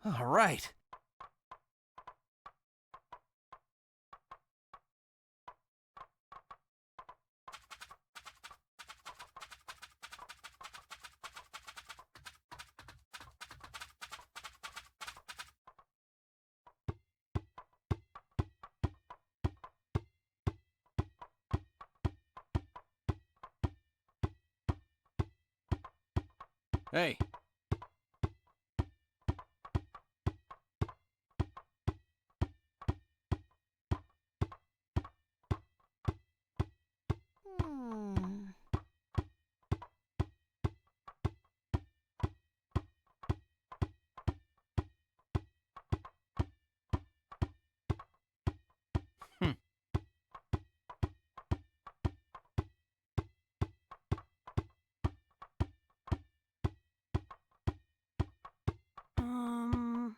All right. Hey. Hmm. Hmm. Um.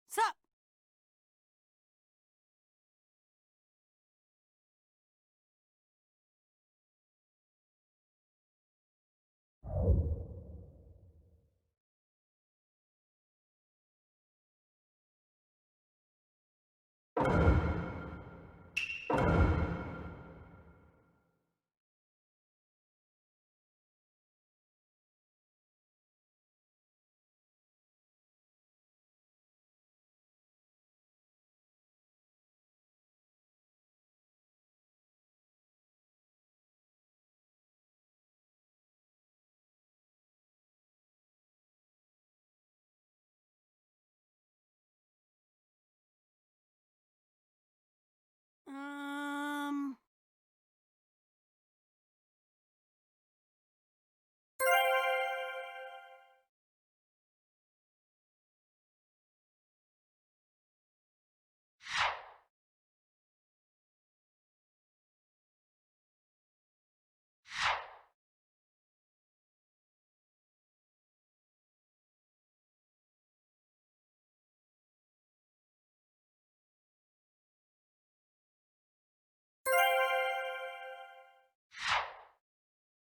Sup? Um.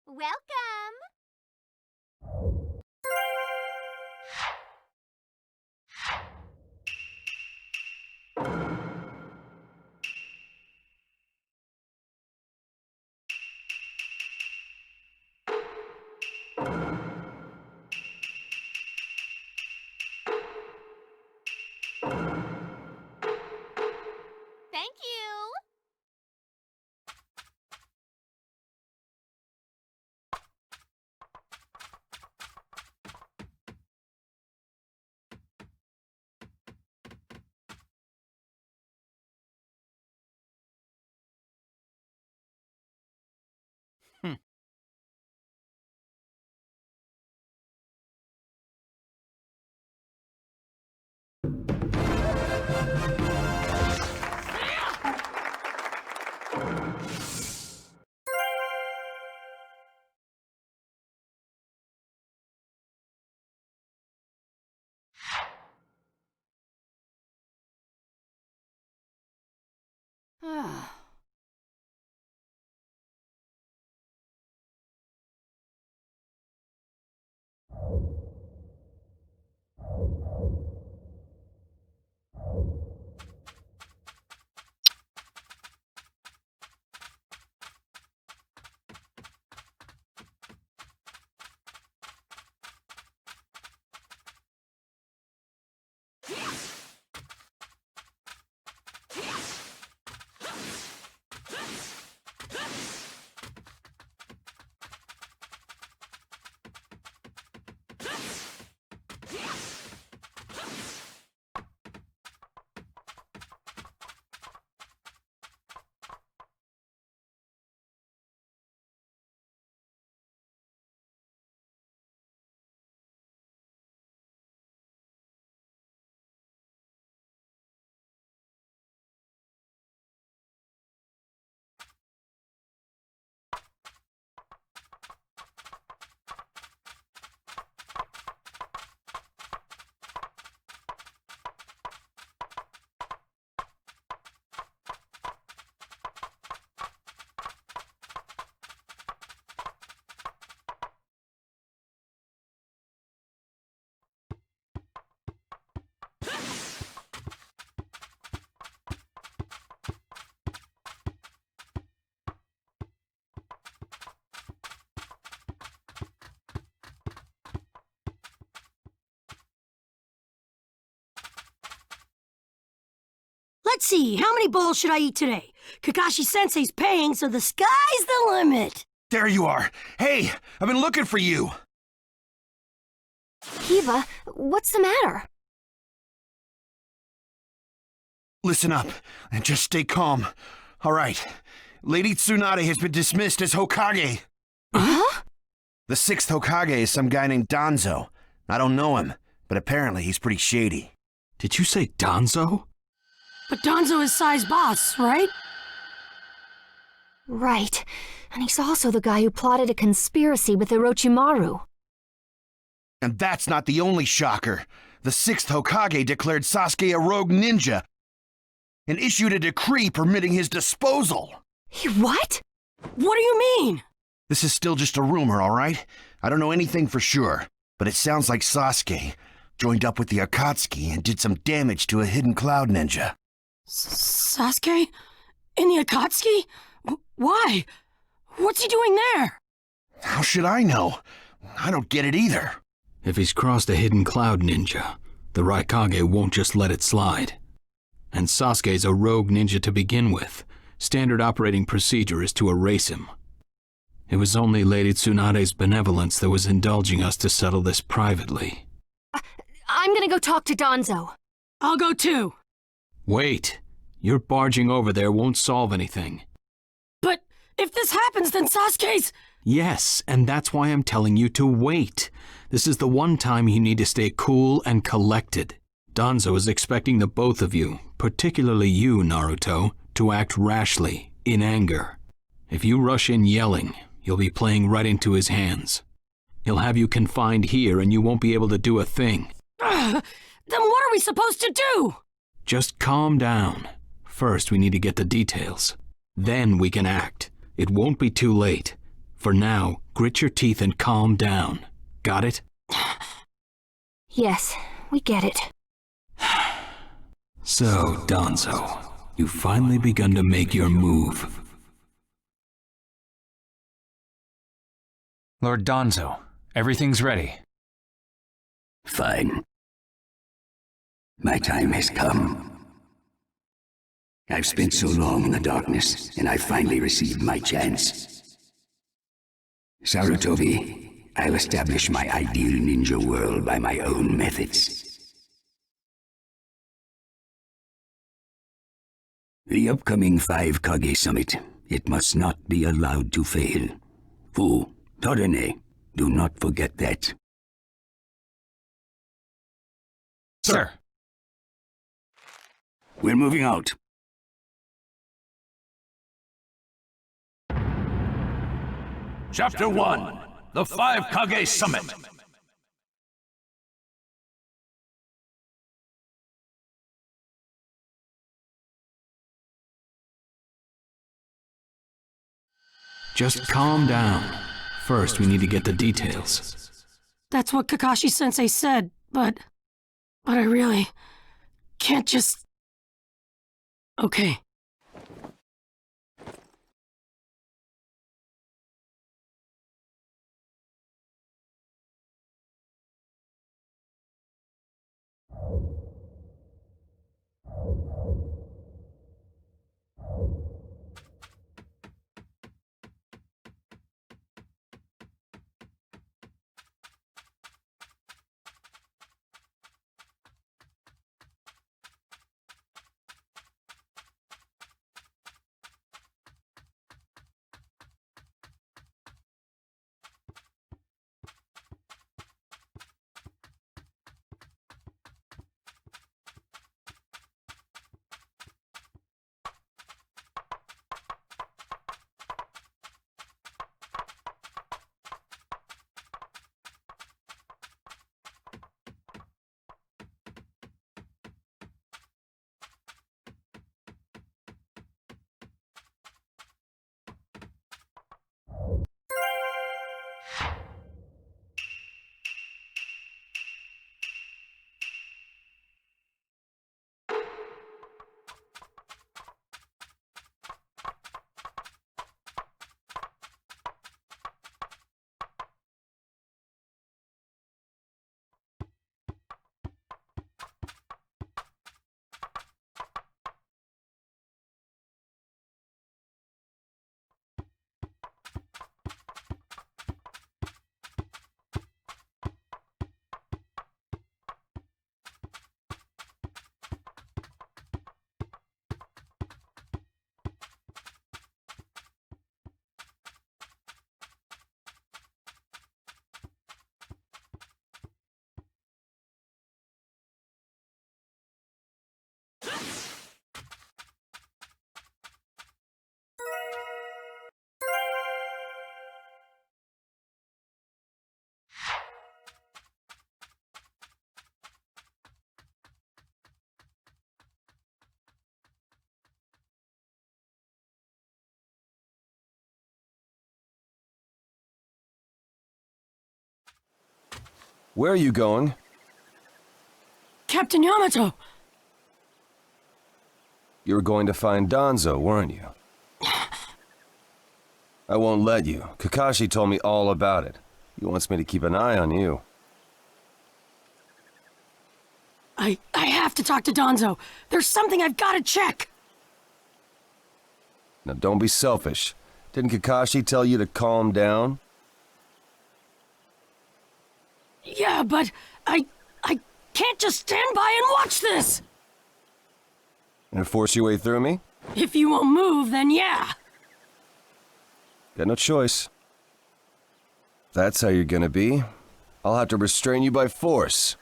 Welcome! Thank you! Hmm. Let's see, how many bowls should I eat today? Kakashi-sensei's paying, so the sky's the limit. There you are. Hey, I've been looking for you. Kiba, what's the matter? Listen up and just stay calm. All right. Lady Tsunade has been dismissed as Hokage. Huh? The 6th Hokage is some guy named Danzo. I don't know him, but apparently he's pretty shady. Did you say Danzo? But Danzo is Sai's boss, right? Right. And he's also the guy who plotted a conspiracy with Orochimaru. And that's not the only shocker. The 6th Hokage declared Sasuke a rogue ninja and issued a decree permitting his disposal. What? What do you mean? This is still just a rumor, all right? I don't know anything for sure, but it sounds like Sasuke joined up with the Akatsuki and did some damage to a hidden cloud ninja. Sasuke? In the Akatsuki? Why? What's he doing there? How should I know? I don't get it either. If he's crossed a hidden cloud ninja, the Raikage won't just let it slide. And Sasuke's a rogue ninja to begin with. Standard operating procedure is to erase him. It was only Lady Tsunade's benevolence that was indulging us to settle this privately. I'm gonna go talk to Danzo. I'll go too. Wait. Your barging over there won't solve anything. But if this happens, then Sasuke's... Yes, and that's why I'm telling you to wait. This is the one time you need to stay cool and collected. Danzo is expecting the both of you, particularly you, Naruto, to act rashly, in anger. If you rush in yelling, you'll be playing right into his hands. He'll have you confined here and you won't be able to do a thing. Then what are we supposed to do? Just calm down. First, we need to get the details. Then we can act. It won't be too late. For now, grit your teeth and calm down. Got it? Yes, we get it. So, Danzo, you've finally begun to make your move. Lord Danzo, everything's ready. Fine. My time has come. I've spent so long in the darkness, and I finally received my chance. Sarutobi, I'll establish my ideal ninja world by my own methods. The upcoming 5 Kage Summit, it must not be allowed to fail. Fu, Torene, do not forget that. Sir. We're moving out. Chapter 1, The 5 Kage Summit. Just calm down. First, we need to get the details. That's what Kakashi-sensei said, but I really can't just... Okay. Where are you going? Captain Yamato! You were going to find Danzo, weren't you? I won't let you. Kakashi told me all about it. He wants me to keep an eye on you. I have to talk to Danzo. There's something I've got to check. Now don't be selfish. Didn't Kakashi tell you to calm down? Yeah, but I can't just stand by and watch this! Gonna force your way through me? If you won't move, then yeah. Got no choice. If that's how you're gonna be, I'll have to restrain you by force.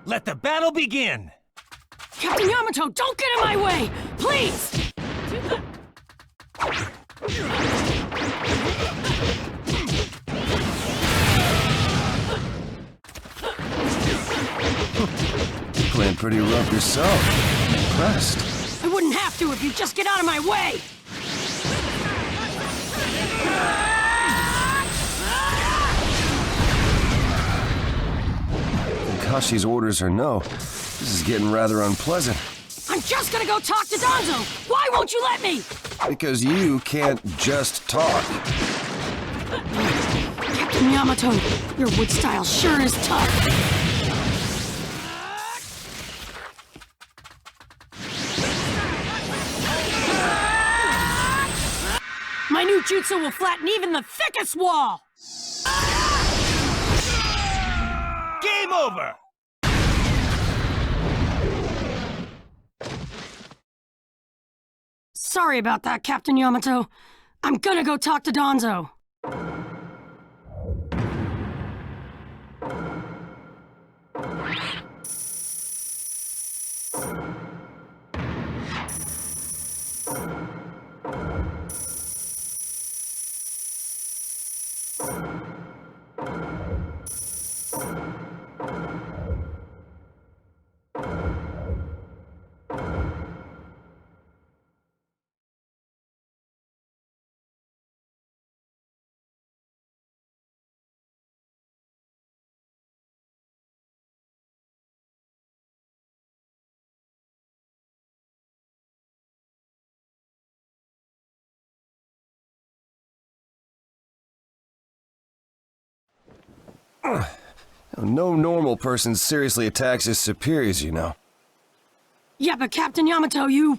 Let the battle begin! Captain Yamato, don't get in my way! Please! You're playing pretty rough yourself. I'm impressed. I wouldn't have to if you'd just get out of my way! Kakashi's orders are no. This is getting rather unpleasant. I'm just gonna go talk to Danzo! Why won't you let me? Because you can't just talk. Captain Yamato, your wood style sure is tough. My new jutsu will flatten even the thickest wall! Game over! Sorry about that, Captain Yamato. I'm gonna go talk to Danzo. No normal person seriously attacks his superiors, you know. Yeah, but Captain Yamato, you...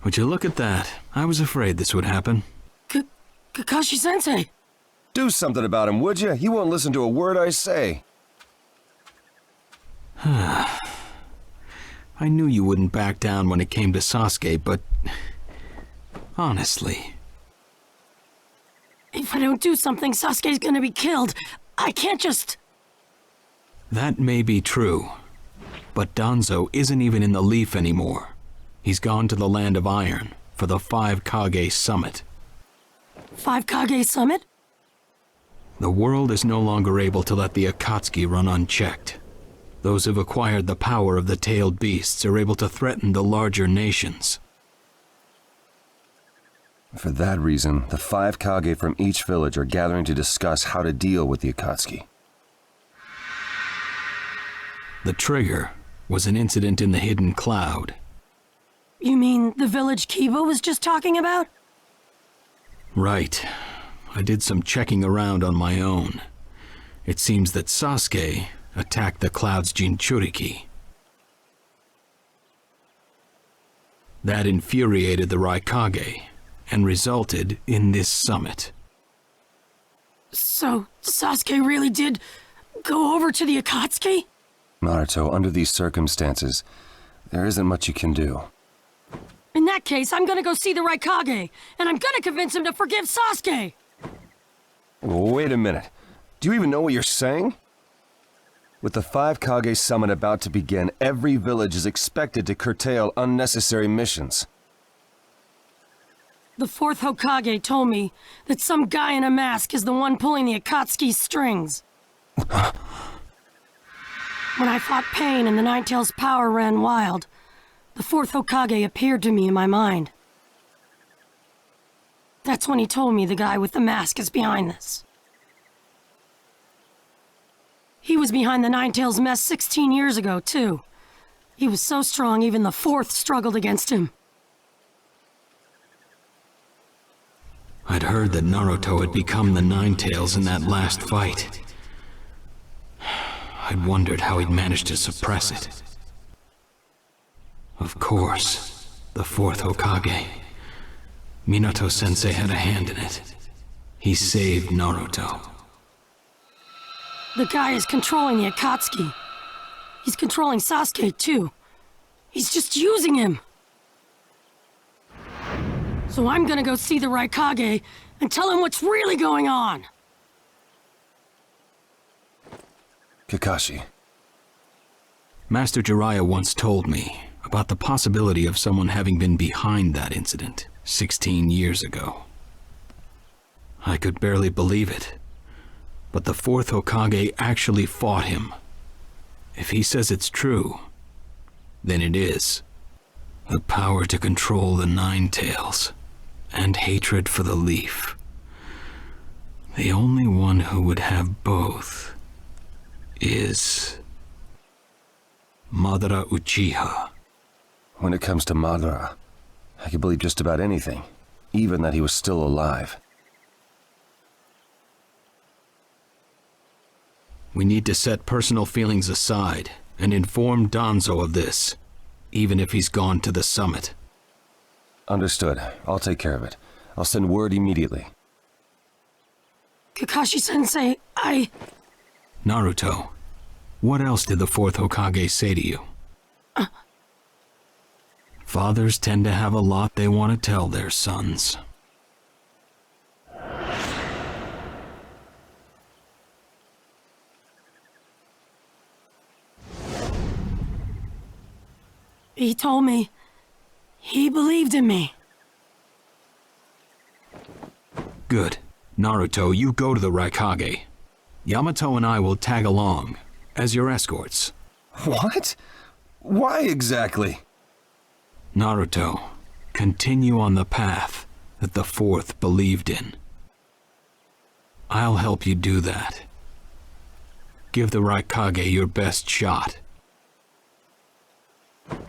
Would you look at that? I was afraid this would happen. Kakashi-sensei. Do something about him, would you? He won't listen to a word I say. I knew you wouldn't back down when it came to Sasuke, but... honestly... If I don't do something, Sasuke's gonna be killed. I can't just... That may be true, but Danzo isn't even in the Leaf anymore. He's gone to the Land of Iron for the 5 Kage Summit. 5 Kage Summit? The world is no longer able to let the Akatsuki run unchecked. Those who've acquired the power of the tailed beasts are able to threaten the larger nations. For that reason, the 5 Kage from each village are gathering to discuss how to deal with the Akatsuki. The trigger was an incident in the Hidden Cloud. You mean the village Kiba was just talking about? Right. I did some checking around on my own. It seems that Sasuke attacked the Cloud's Jinchuriki. That infuriated the Raikage and resulted in this summit. So, Sasuke really did go over to the Akatsuki? Naruto, under these circumstances, there isn't much you can do. In that case, I'm gonna go see the Raikage, and I'm gonna convince him to forgive Sasuke! Wait a minute. Do you even know what you're saying? With the 5 Kage summit about to begin, every village is expected to curtail unnecessary missions. The 4th Hokage told me that some guy in a mask is the one pulling the Akatsuki's strings. When I fought Pain and the Ninetales' power ran wild, the 4th Hokage appeared to me in my mind. That's when he told me the guy with the mask is behind this. He was behind the Ninetales mess 16 years ago, too. He was so strong even the 4th struggled against him. I'd heard that Naruto had become the Ninetales in that last fight. I'd wondered how he'd managed to suppress it. Of course, the 4th Hokage. Minato-sensei had a hand in it. He saved Naruto. The guy is controlling the Akatsuki. He's controlling Sasuke, too. He's just using him. So I'm gonna go see the Raikage and tell him what's really going on. Kakashi. Master Jiraiya once told me about the possibility of someone having been behind that incident 16 years ago. I could barely believe it, but the 4th Hokage actually fought him. If he says it's true, then it is. The power to control the Ninetales, and hatred for the Leaf. The only one who would have both is Madara Uchiha. When it comes to Madara, I can believe just about anything, even that he was still alive. We need to set personal feelings aside and inform Danzo of this, even if he's gone to the summit. Understood. I'll take care of it. I'll send word immediately. Kakashi-sensei, Naruto, what else did the 4th Hokage say to you? Fathers tend to have a lot they want to tell their sons. He told me he believed in me. Good. Naruto, you go to the Raikage. Yamato and I will tag along as your escorts. What? Why exactly? Naruto, continue on the path that the 4th believed in. I'll help you do that. Give the Raikage your best shot.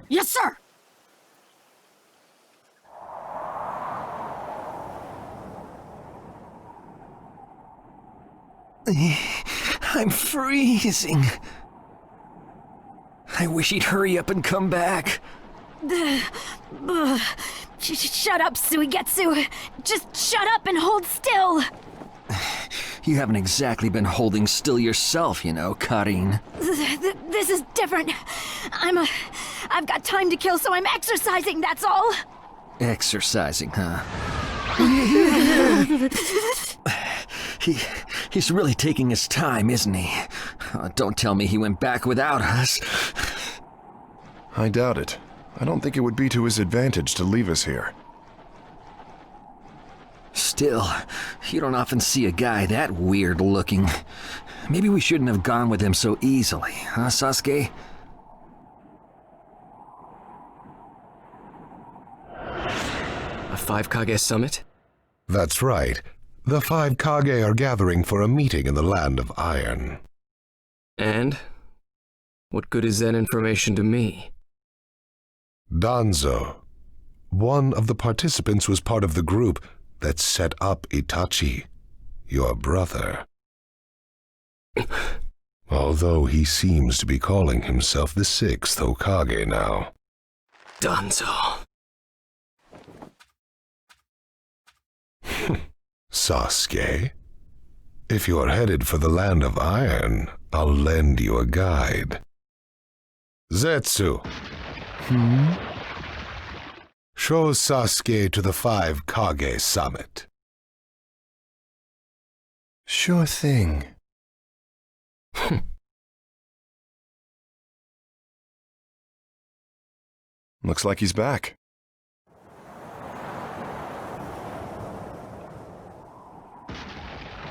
Yes, sir! I'm freezing. I wish he'd hurry up and come back. Shut up, Suigetsu. Just shut up and hold still. You haven't exactly been holding still yourself, you know, Karin. This is different. I've got time to kill, so I'm exercising, that's all. Exercising, huh? He's really taking his time, isn't he? Don't tell me he went back without us. I doubt it. I don't think it would be to his advantage to leave us here. Still, you don't often see a guy that weird looking. Maybe we shouldn't have gone with him so easily, huh, Sasuke? A 5 Kage summit? That's right. The 5 Kage are gathering for a meeting in the Land of Iron. And? What good is that information to me? Danzo, One of the participants was part of the group that set up Itachi, your brother. Although he seems to be calling himself the 6th Hokage now. Danzo. Sasuke, if you're headed for the land of iron, I'll lend you a guide. Zetsu. Show Sasuke to the 5 Kage summit. Sure thing. Looks like he's back.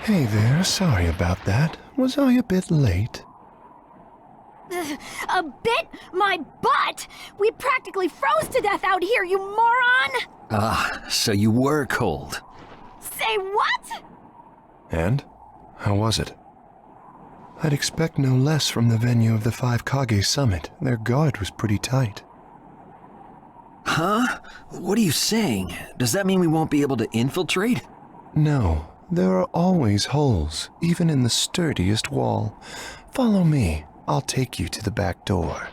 Hey there, sorry about that. Was I a bit late? A bit? My butt! We practically froze to death out here, you moron! Ah, so you were cold. Say what? And? How was it? I'd expect no less from the venue of the 5 Kage summit. Their guard was pretty tight. Huh? What are you saying? Does that mean we won't be able to infiltrate? No, there are always holes, even in the sturdiest wall. Follow me. I'll take you to the back door.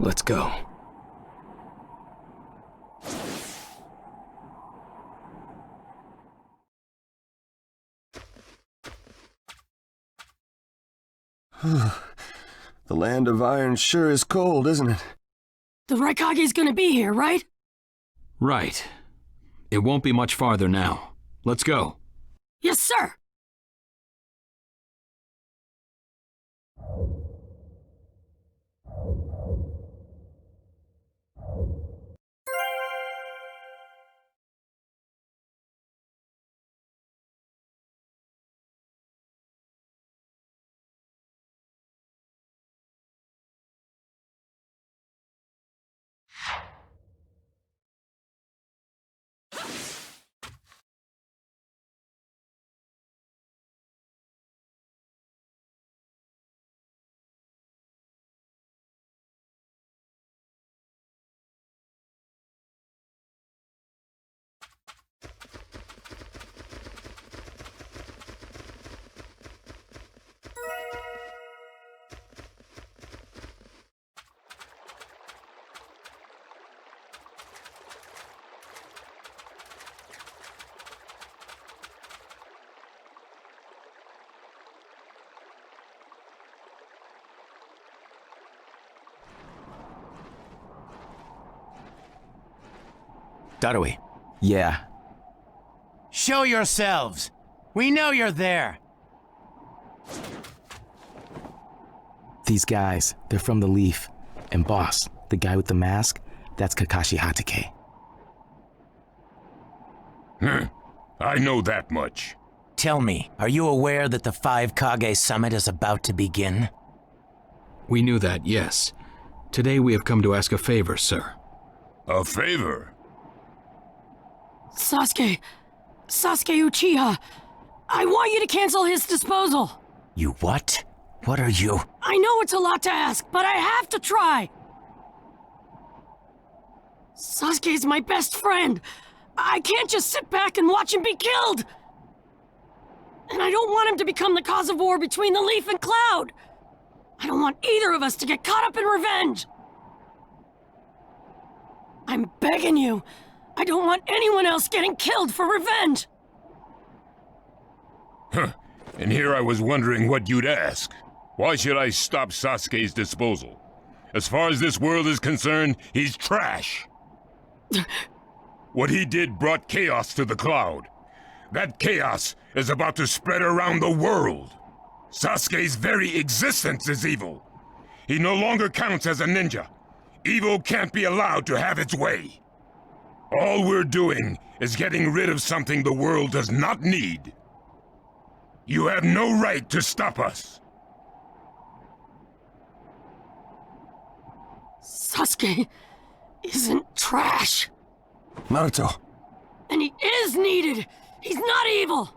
Let's go. The land of iron sure is cold, isn't it? The Raikage's gonna be here, right? Right. It won't be much farther now. Let's go. Yes, sir! Darui. Yeah. Show yourselves. We know you're there. These guys, they're from the Leaf. And boss, the guy with the mask, that's Kakashi Hatake. I know that much. Tell me, are you aware that the 5 Kage summit is about to begin? We knew that, yes. Today we have come to ask a favor, sir. A favor? Sasuke Uchiha, I want you to cancel his disposal. You what? What are you? I know it's a lot to ask, but I have to try. Sasuke's my best friend. I can't just sit back and watch him be killed. And I don't want him to become the cause of war between the Leaf and Cloud. I don't want either of us to get caught up in revenge. I'm begging you. I don't want anyone else getting killed for revenge. And here I was wondering what you'd ask. Why should I stop Sasuke's disposal? As far as this world is concerned, he's trash. What he did brought chaos to the Cloud. That chaos is about to spread around the world. Sasuke's very existence is evil. He no longer counts as a ninja. Evil can't be allowed to have its way. All we're doing is getting rid of something the world does not need. You have no right to stop us. Sasuke isn't trash. Naruto. And he is needed. He's not evil.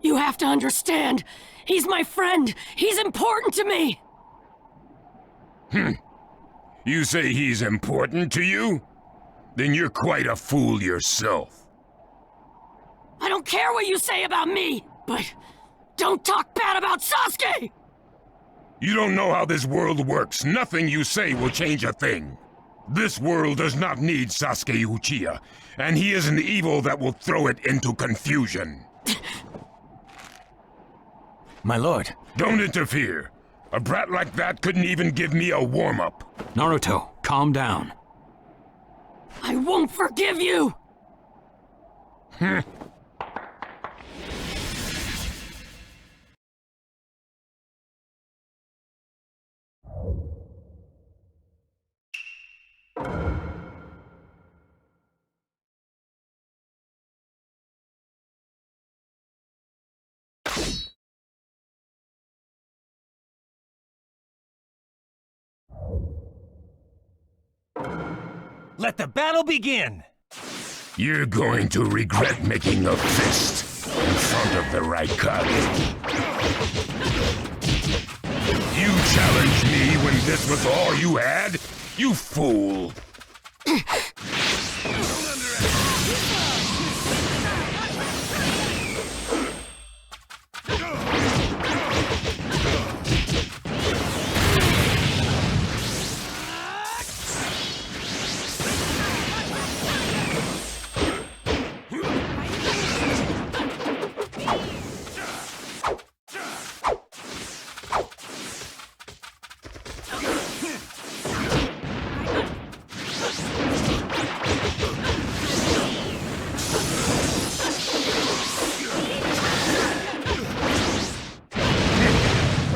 You have to understand. He's my friend. He's important to me. You say he's important to you? Then you're quite a fool yourself. I don't care what you say about me, but don't talk bad about Sasuke! You don't know how this world works. Nothing you say will change a thing. This world does not need Sasuke Uchiha, and he is an evil that will throw it into confusion. My lord. Don't interfere. A brat like that couldn't even give me a warm-up. Naruto, calm down. I won't forgive you! Let the battle begin! You're going to regret making a fist in front of the Raikage. You challenged me when this was all you had? You fool!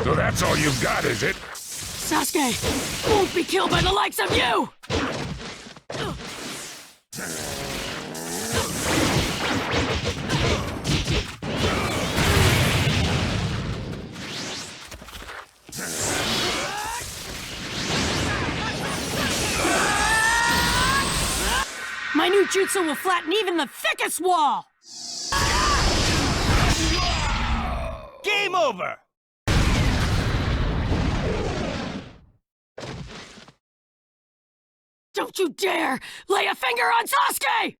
So that's all you've got, is it? Sasuke won't be killed by the likes of you! My new jutsu will flatten even the thickest wall! Game over! Don't you dare lay a finger on Sasuke!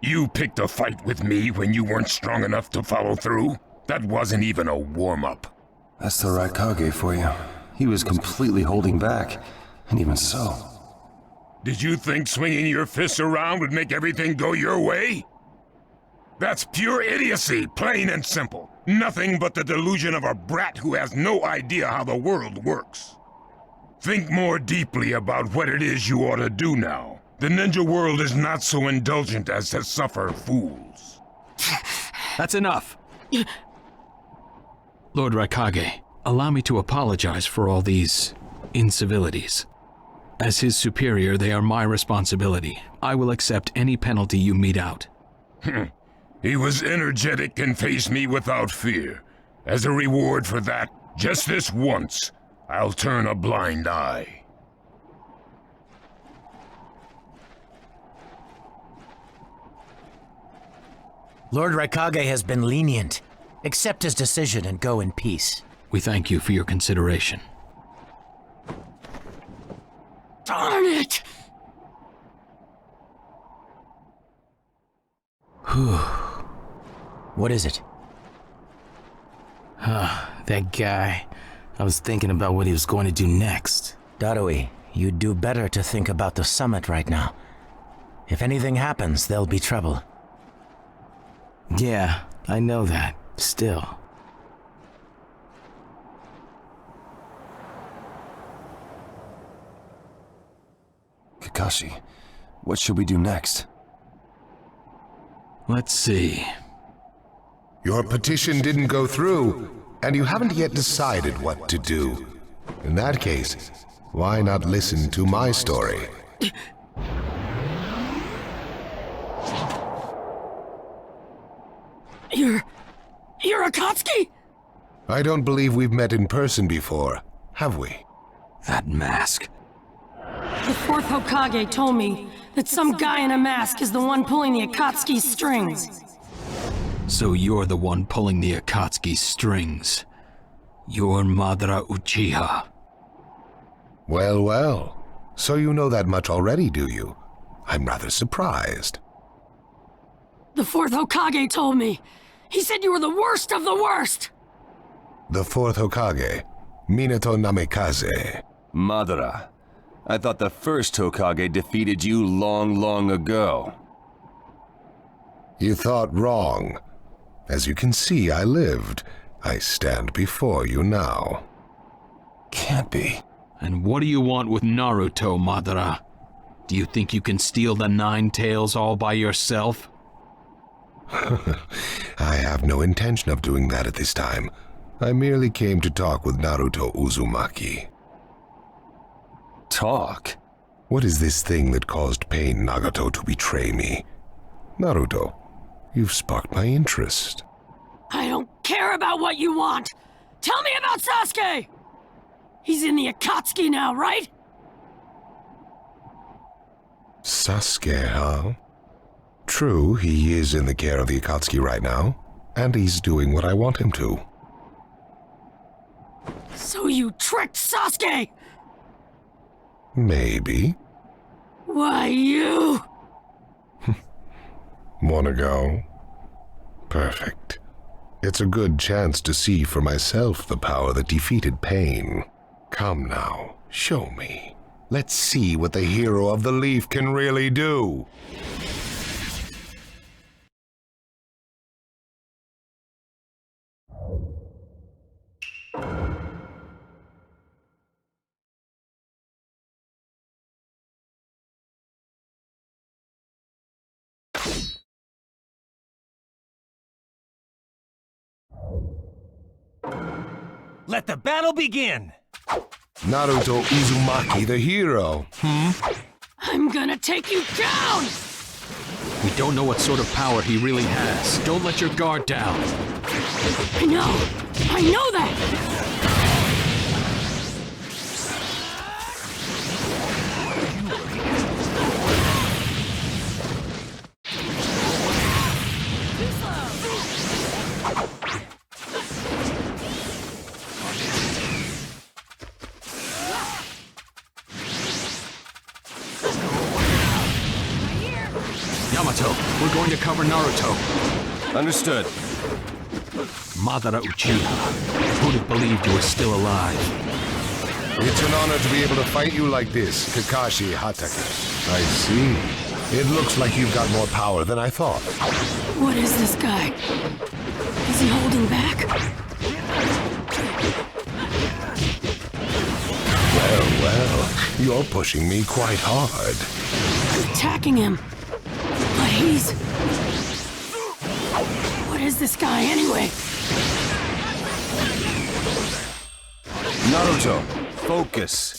You picked a fight with me when you weren't strong enough to follow through? That wasn't even a warm-up. That's the Raikage for you. He was completely holding back, and even so. Did you think swinging your fists around would make everything go your way? That's pure idiocy, plain and simple. Nothing but the delusion of a brat who has no idea how the world works. Think more deeply about what it is you ought to do now. The ninja world is not so indulgent as to suffer fools. That's enough. Lord Raikage, allow me to apologize for all these incivilities. As his superior, they are my responsibility. I will accept any penalty you mete out. He was energetic and faced me without fear. As a reward for that, just this once, I'll turn a blind eye. Lord Raikage has been lenient. Accept his decision and go in peace. We thank you for your consideration. Darn it! What is it? That guy. I was thinking about what he was going to do next. Darui, you'd do better to think about the summit right now. If anything happens, there'll be trouble. Yeah, I know that. Still. Kakashi, What should we do next? Let's see. Your petition didn't go through, and you haven't yet decided what to do. In that case, why not listen to my story? You're Akatsuki? I don't believe we've met in person before, have we? That mask. The fourth Hokage told me that some guy in a mask is the one pulling the Akatsuki's strings. So you're the one pulling the Akatsuki's strings. You're Madara Uchiha. Well, well. So you know that much already, do you? I'm rather surprised. The fourth Hokage told me. He said you were the worst of the worst! The fourth Hokage, Minato Namikaze. Madara. I thought the first Hokage defeated you long ago. You thought wrong. As you can see, I lived. I stand before you now. Can't be. And what do you want with Naruto, Madara? Do you think you can steal the 9 tails all by yourself? I have no intention of doing that at this time. I merely came to talk with Naruto Uzumaki. Talk? What is this thing that caused Pain Nagato to betray me? Naruto, you've sparked my interest. I don't care about what you want! Tell me about Sasuke! He's in the Akatsuki now, right? Sasuke, huh? True, he is in the care of the Akatsuki right now, and he's doing what I want him to. So you tricked Sasuke! Maybe. Why, you... Wanna go? Perfect. It's a good chance to see for myself the power that defeated Pain. Come now, show me. Let's see what the hero of the leaf can really do. Let the battle begin! Naruto Uzumaki, the hero. I'm gonna take you down! We don't know what sort of power he really has. Don't let your guard down. I know that! Yamato, we're going to cover Naruto. Understood. Madara Uchiha, who'd have believed you were still alive? It's an honor to be able to fight you like this, Kakashi Hatake. I see. It looks like you've got more power than I thought. What is this guy? Is he holding back? Well, you're pushing me quite hard. I'm attacking him. But he's... What is this guy anyway? Naruto, focus.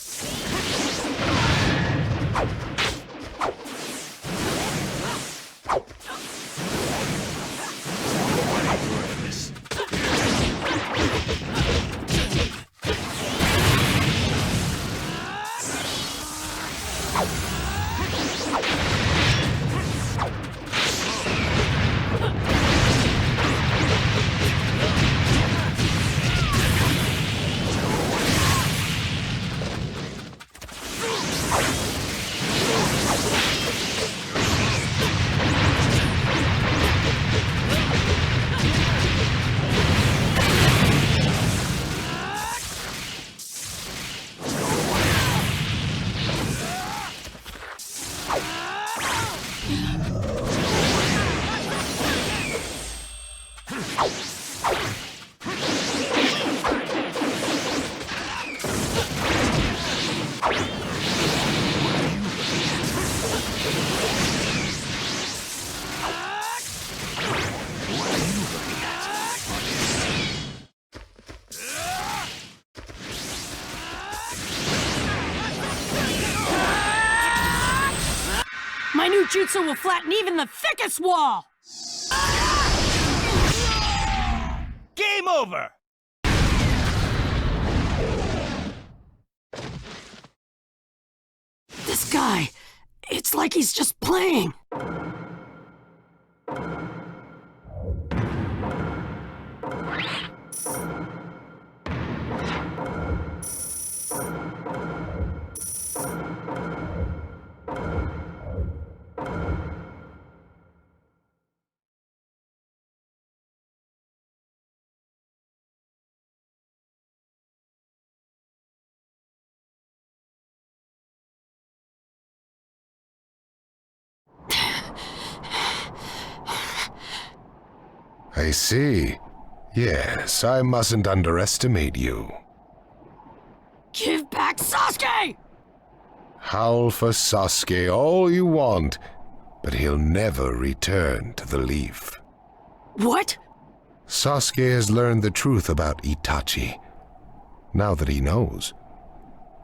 My new jutsu will flatten even the thickest wall! Game over! This guy, it's like he's just playing. I see. Yes, I mustn't underestimate you. Give back Sasuke! Howl for Sasuke all you want, but he'll never return to the Leaf. What? Sasuke has learned the truth about Itachi. Now that he knows,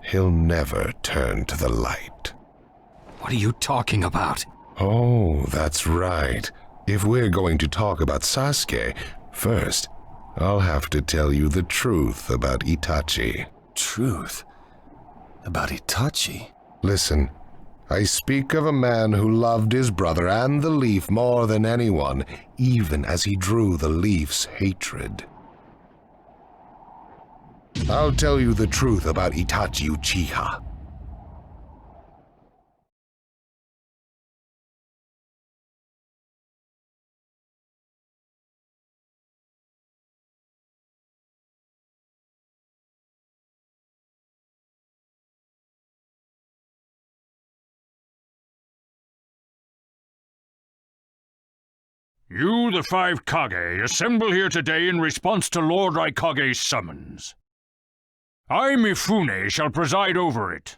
he'll never turn to the light. What are you talking about? Oh, that's right. If we're going to talk about Sasuke, first, I'll have to tell you the truth about Itachi. Truth? About Itachi? Listen, I speak of a man who loved his brother and the Leaf more than anyone, even as he drew the Leaf's hatred. I'll tell you the truth about Itachi Uchiha. You, the 5 Kage, assemble here today in response to Lord Raikage's summons. I, Mifune, shall preside over it.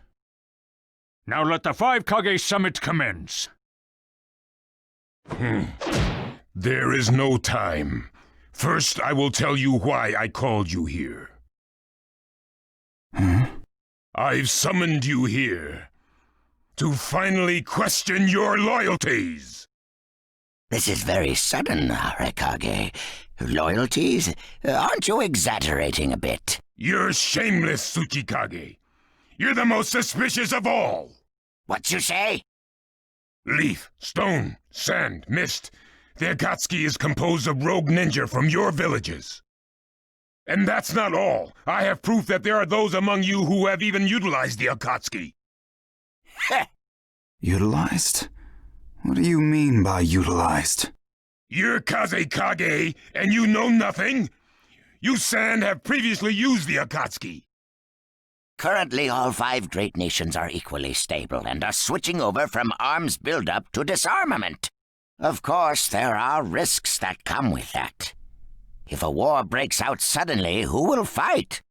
Now let the 5 Kage summit commence. There is no time. First, I will tell you why I called you here. I've summoned you here to finally question your loyalties. This is very sudden, Raikage. Loyalties? Aren't you exaggerating a bit? You're shameless, Tsuchikage. You're the most suspicious of all. What you say? Leaf, stone, sand, mist. The Akatsuki is composed of rogue ninja from your villages. And that's not all. I have proof that there are those among you who have even utilized the Akatsuki. Utilized? What do you mean by utilized? You're Kazekage, and you know nothing? You Sand have previously used the Akatsuki. Currently, all 5 great nations are equally stable and are switching over from arms buildup to disarmament. Of course, there are risks that come with that. If a war breaks out suddenly, who will fight?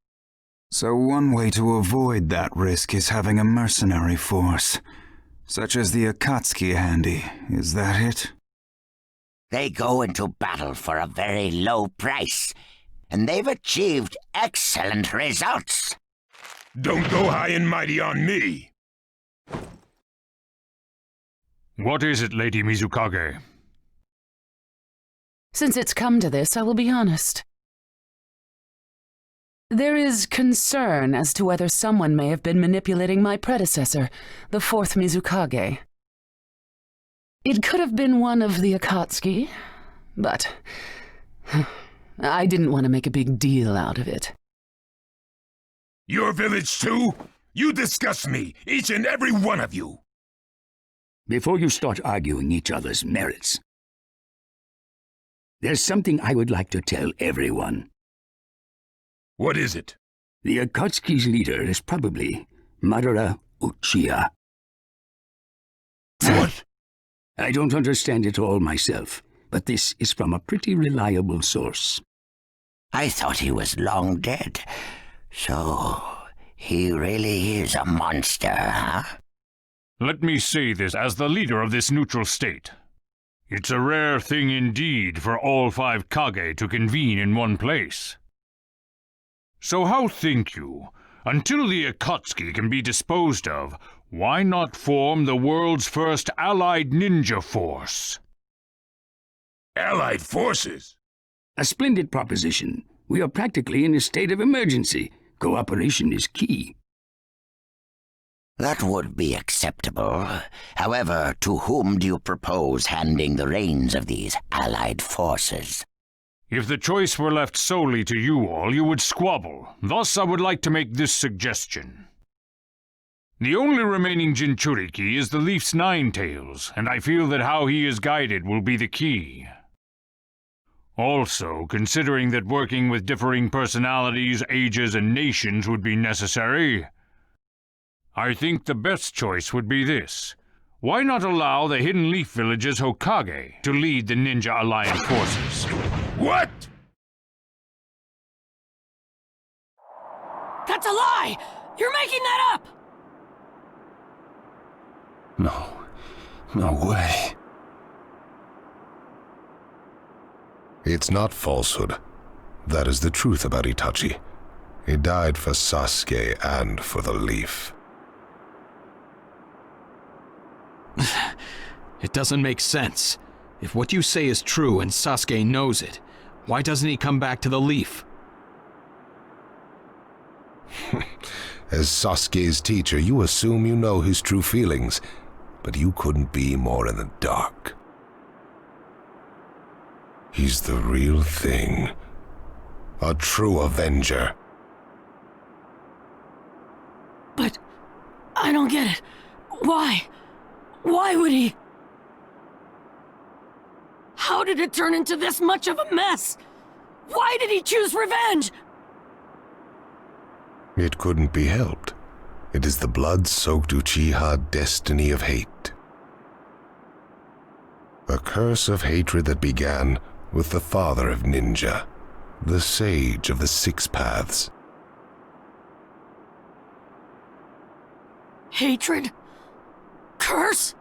So one way to avoid that risk is having a mercenary force, such as the Akatsuki handy. Is that it? They go into battle for a very low price, and they've achieved excellent results. Don't go high and mighty on me. What is it, Lady Mizukage? Since it's come to this, I will be honest. There is concern as to whether someone may have been manipulating my predecessor, the 4th Mizukage. It could have been one of the Akatsuki, but I didn't want to make a big deal out of it. Your village too? You disgust me, each and every one of you. Before you start arguing each other's merits, there's something I would like to tell everyone. What is it? The Akatsuki's leader is probably Madara Uchiha. What? I don't understand it all myself, but this is from a pretty reliable source. I thought he was long dead. So, he really is a monster, huh? Let me say this as the leader of this neutral state. It's a rare thing indeed for all 5 Kage to convene in one place. So how think you, Until the Akatsuki can be disposed of, why not form the world's first allied ninja force? Allied forces? A splendid proposition. We are practically in a state of emergency. Cooperation is key. That would be acceptable. However, to whom do you propose handing the reins of these allied forces? If the choice were left solely to you all, you would squabble. Thus, I would like to make this suggestion. The only remaining Jinchuriki is the Leaf's Nine Tails, and I feel that how he is guided will be the key. Also, considering that working with differing personalities, ages, and nations would be necessary, I think the best choice would be this. Why not allow the Hidden Leaf Village's Hokage to lead the Ninja Alliance forces? What? That's a lie! You're making that up! No way. It's not falsehood. That is the truth about Itachi. He died for Sasuke and for the Leaf. It doesn't make sense. If what you say is true and Sasuke knows it, why doesn't he come back to the Leaf? As Sasuke's teacher, you assume you know his true feelings, but you couldn't be more in the dark. He's the real thing. A true Avenger. But I don't get it. Why? Why would he? How did it turn into this much of a mess? Why did he choose revenge? It couldn't be helped. It is the blood-soaked Uchiha destiny of hate. A curse of hatred that began with the father of ninja, the sage of the Six Paths. Hatred? Curse?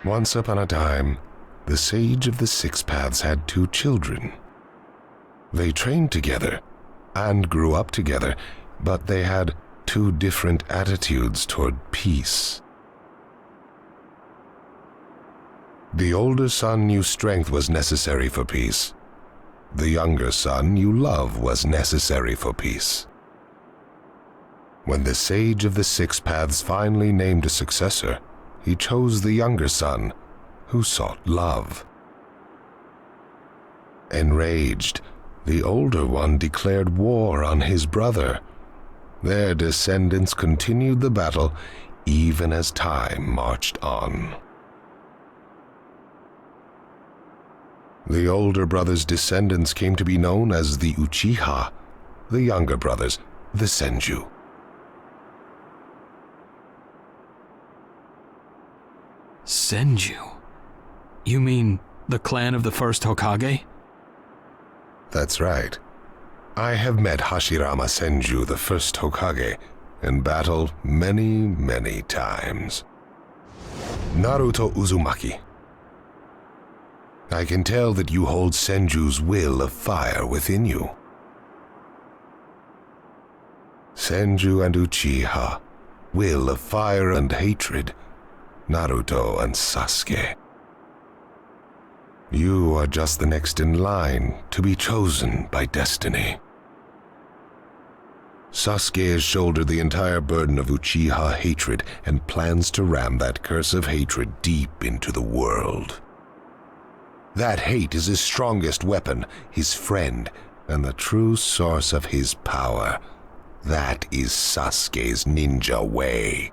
Once upon a time, the sage of the Six Paths had 2 children. They trained together and grew up together, but they had 2 different attitudes toward peace. The older son knew strength was necessary for peace. The younger son knew love was necessary for peace. When the sage of the Six Paths finally named a successor, he chose the younger son, who sought love. Enraged, the older one declared war on his brother. Their descendants continued the battle even as time marched on. The older brother's descendants came to be known as the Uchiha, the younger brothers, the Senju. Senju? You mean the clan of the first Hokage? That's right. I have met Hashirama Senju, the first Hokage, in battle many, many times. Naruto Uzumaki. I can tell that you hold Senju's will of fire within you. Senju and Uchiha, will of fire and hatred, Naruto and Sasuke. You are just the next in line to be chosen by destiny. Sasuke has shouldered the entire burden of Uchiha hatred and plans to ram that curse of hatred deep into the world. That hate is his strongest weapon, his friend, and the true source of his power. That is Sasuke's ninja way.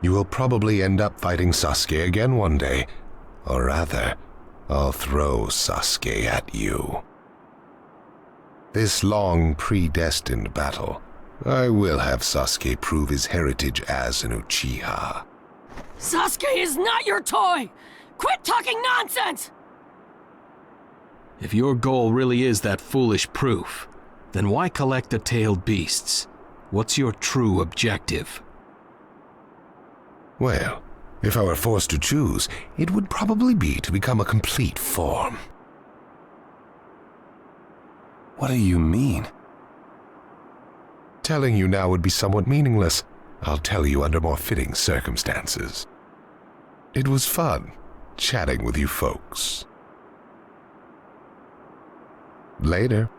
You will probably end up fighting Sasuke again one day, or rather, I'll throw Sasuke at you. This long, predestined battle, I will have Sasuke prove his heritage as an Uchiha. Sasuke is not your toy! Quit talking nonsense! If your goal really is that foolish proof, then why collect the tailed beasts? What's your true objective? Well, if I were forced to choose, it would probably be to become a complete form. What do you mean? Telling you now would be somewhat meaningless. I'll tell you under more fitting circumstances. It was fun, chatting with you folks. Later.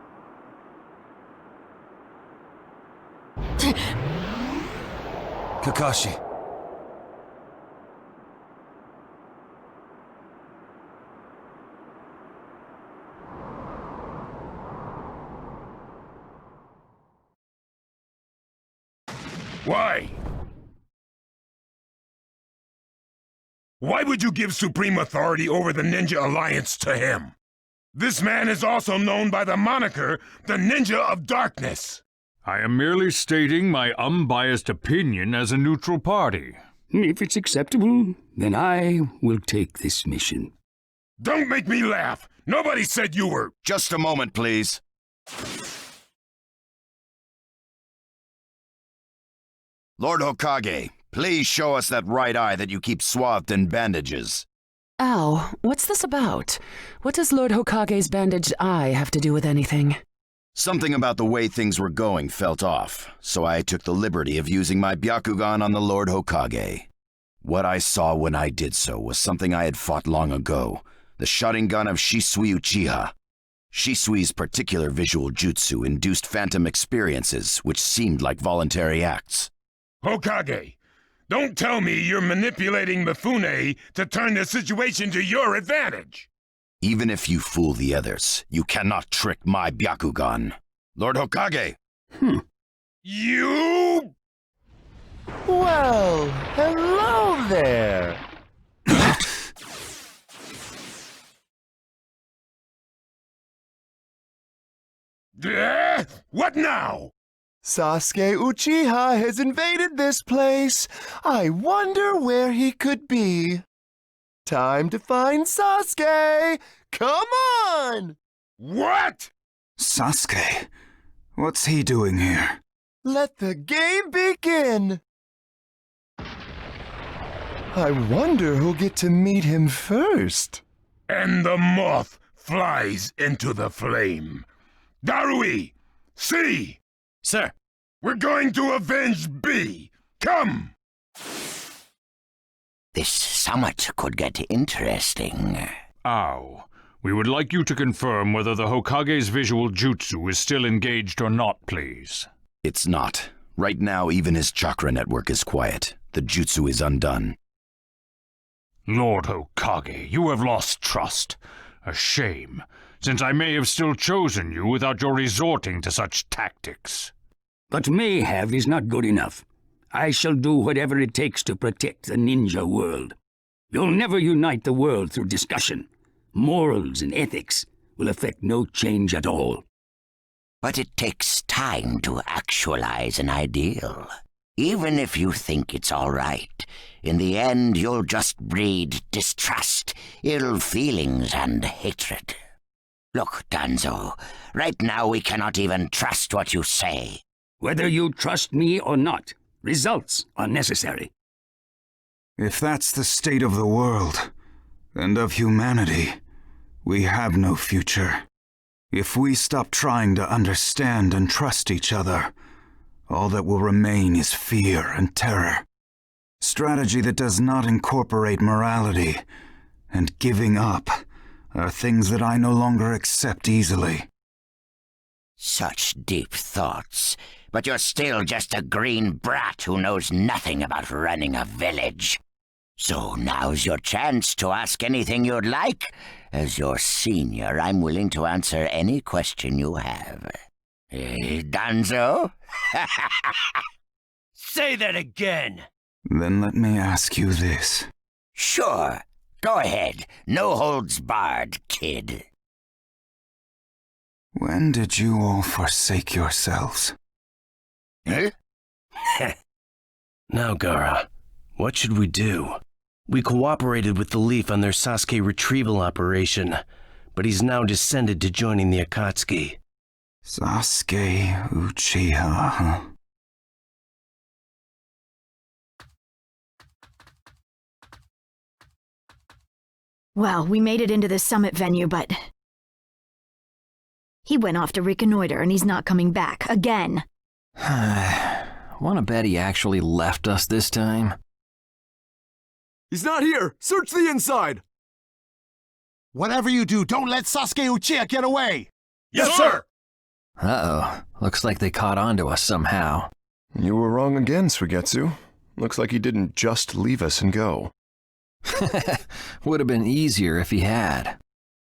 Kakashi. Why? Why would you give supreme authority over the Ninja Alliance to him? This man is also known by the moniker, the Ninja of Darkness. I am merely stating my unbiased opinion as a neutral party. If it's acceptable, then I will take this mission. Don't make me laugh! Nobody said you were— Just a moment, please. Lord Hokage, please show us that right eye that you keep swathed in bandages. Ow, what's this about? What does Lord Hokage's bandaged eye have to do with anything? Something about the way things were going felt off, so I took the liberty of using my Byakugan on the Lord Hokage. What I saw when I did so was something I had fought long ago, the Sharingan of Shisui Uchiha. Shisui's particular visual jutsu induced phantom experiences which seemed like voluntary acts. Hokage, don't tell me you're manipulating Mifune to turn the situation to your advantage! Even if you fool the others, you cannot trick my Byakugan. Lord Hokage! You... Well, hello there! What now? Sasuke Uchiha has invaded this place. I wonder where he could be. Time to find Sasuke! Come on! What? Sasuke? What's he doing here? Let the game begin! I wonder who'll get to meet him first. And the moth flies into the flame. Darui! See! Sir! We're going to avenge B! Come! This summit could get interesting. Ow. We would like you to confirm whether the Hokage's visual jutsu is still engaged or not, please. It's not. Right now, even his chakra network is quiet. The jutsu is undone. Lord Hokage, you have lost trust. A shame, since I may have still chosen you without your resorting to such tactics. But may have is not good enough. I shall do whatever it takes to protect the ninja world. You'll never unite the world through discussion. Morals and ethics will affect no change at all. But it takes time to actualize an ideal. Even if you think it's all right, in the end you'll just breed distrust, ill feelings, and hatred. Look, Danzo, right now we cannot even trust what you say. Whether you trust me or not, results are necessary. If that's the state of the world, and of humanity, we have no future. If we stop trying to understand and trust each other, all that will remain is fear and terror. Strategy that does not incorporate morality and giving up are things that I no longer accept easily. Such deep thoughts, but you're still just a green brat who knows nothing about running a village. So now's your chance to ask anything you'd like. As your senior, I'm willing to answer any question you have. Danzo? Say that again! Then let me ask you this. Sure. Go ahead. No holds barred, kid. When did you all forsake yourselves? Huh? Now, Gaara, what should we do? We cooperated with the Leaf on their Sasuke retrieval operation, but he's now descended to joining the Akatsuki. Sasuke Uchiha, huh? Well, we made it into the summit venue, but He went off to reconnoiter and he's not coming back again. Wanna bet he actually left us this time? He's not here! Search the inside! Whatever you do, don't let Sasuke Uchiha get away! Yes, sir! Uh-oh. Looks like they caught on to us somehow. You were wrong again, Suigetsu. Looks like he didn't just leave us and go. Would have been easier if he had.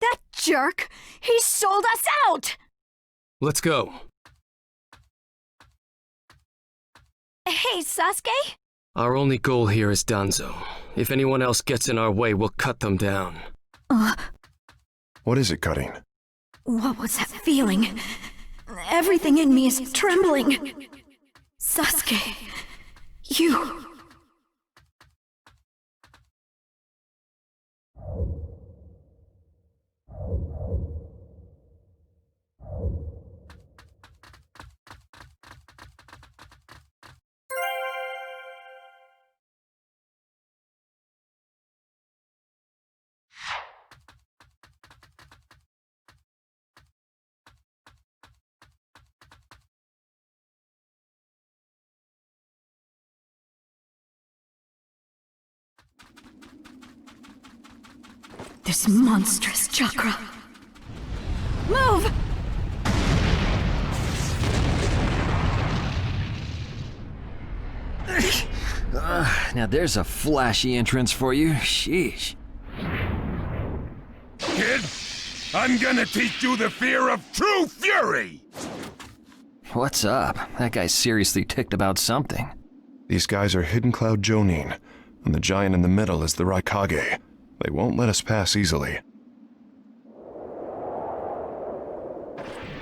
That jerk! He sold us out! Let's go. Hey, Sasuke? Our only goal here is Danzo. If anyone else gets in our way, we'll cut them down. What is it, Cutting? What was that feeling? Everything in me is trembling. Sasuke, you... This monstrous chakra. Move! Now there's a flashy entrance for you. Sheesh. Kid, I'm gonna teach you the fear of true fury! What's up? That guy's seriously ticked about something. These guys are Hidden Cloud Jonin, and the giant in the middle is the Raikage. They won't let us pass easily.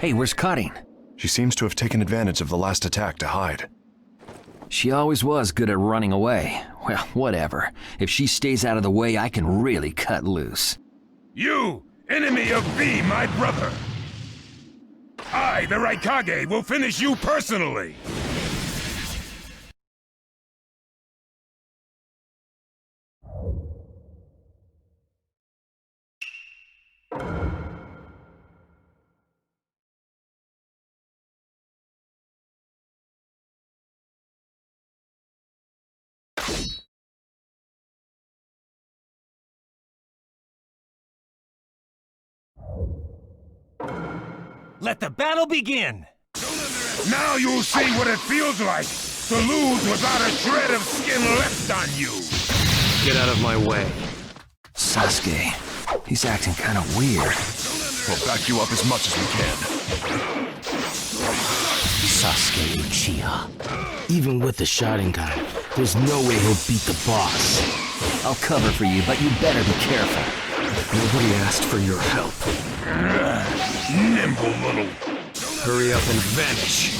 Hey, where's Cutting? She seems to have taken advantage of the last attack to hide. She always was good at running away. Well, whatever. If she stays out of the way, I can really cut loose. You, enemy of V, my brother! I, the Raikage, will finish you personally! Let the battle begin! Now you'll see what it feels like to lose without a shred of skin left on you! Get out of my way. Sasuke, he's acting kind of weird. We'll back you up as much as we can. Sasuke Uchiha. Even with the Sharingan, there's no way he'll beat the boss. I'll cover for you, but you better be careful. Nobody asked for your help. Nimble little... Hurry up and vanish.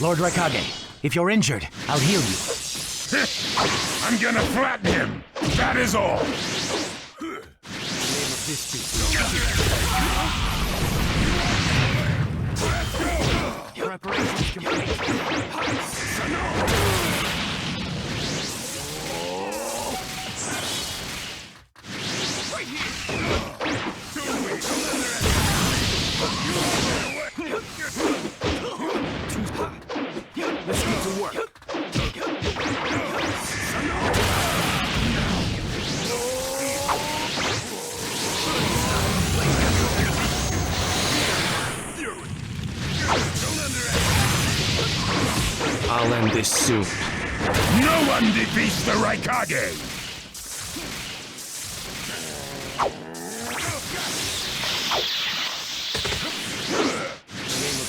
Lord Raikage, if you're injured, I'll heal you. I'm gonna flatten him, that is all. Preparations complete. Let's get to work. I'll end this soon. No one defeats the Raikage!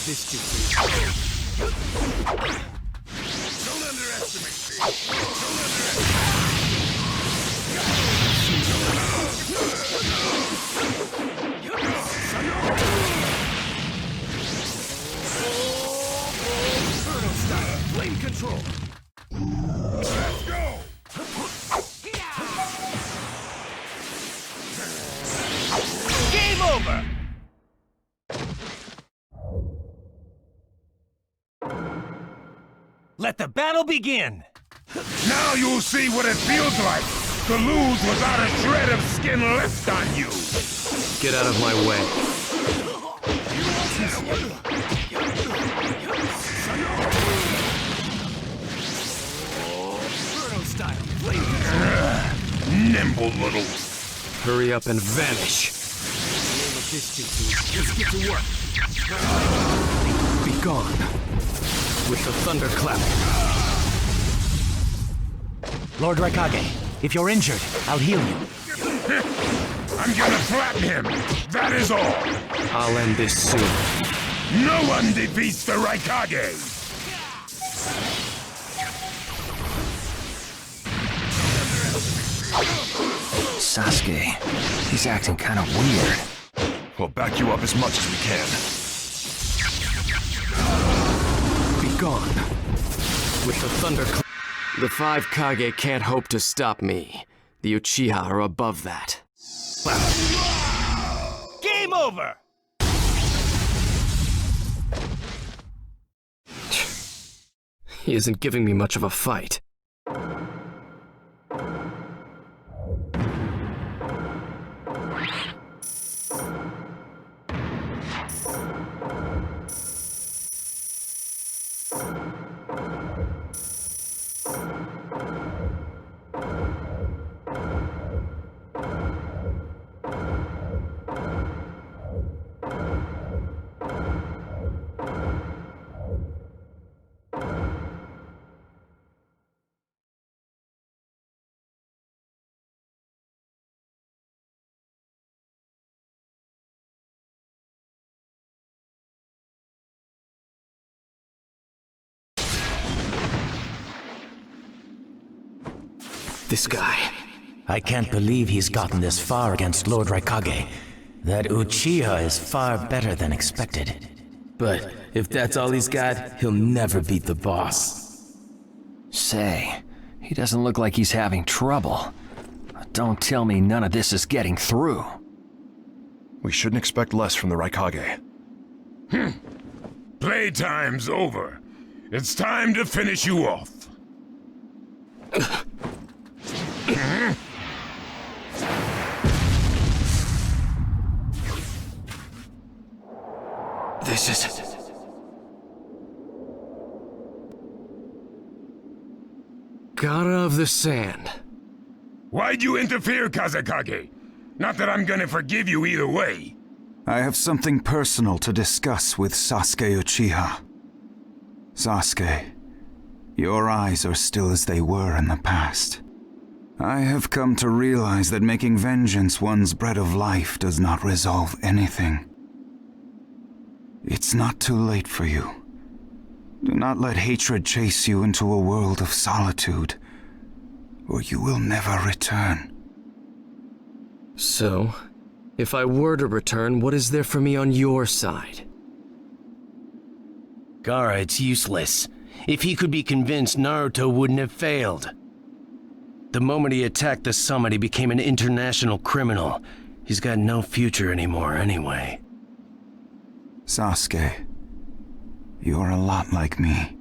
This jutsu. Don't underestimate me! Flame control. Let's go! Game over! Let the battle begin! Now you'll see what it feels like to lose without a shred of skin left on you! Get out of my way. Nimble little. Hurry up and vanish. Let's get to work. Be gone. With the thunderclap. Lord Raikage, if you're injured, I'll heal you. I'm gonna flatten him. That is all. I'll end this soon. No one defeats the Raikage. Sasuke, he's acting kind of weird. We'll back you up as much as we can. Be gone. With the thunderclap. The 5 Kage can't hope to stop me. The Uchiha are above that. Game over! He isn't giving me much of a fight. This guy. I can't believe he's gotten this far against Lord Raikage. That Uchiha is far better than expected. But if that's all he's got, he'll never beat the boss. Say, he doesn't look like he's having trouble. Don't tell me none of this is getting through. We shouldn't expect less from the Raikage. Playtime's over. It's time to finish you off. This is... Gara of the Sand. Why'd you interfere, Kazekage? Not that I'm gonna forgive you either way. I have something personal to discuss with Sasuke Uchiha. Sasuke, your eyes are still as they were in the past. I have come to realize that making vengeance one's bread of life does not resolve anything. It's not too late for you. Do not let hatred chase you into a world of solitude, or you will never return. So, if I were to return, what is there for me on your side? Gaara, it's useless. If he could be convinced, Naruto wouldn't have failed. The moment he attacked the summit, he became an international criminal. He's got no future anymore anyway. Sasuke, you're a lot like me.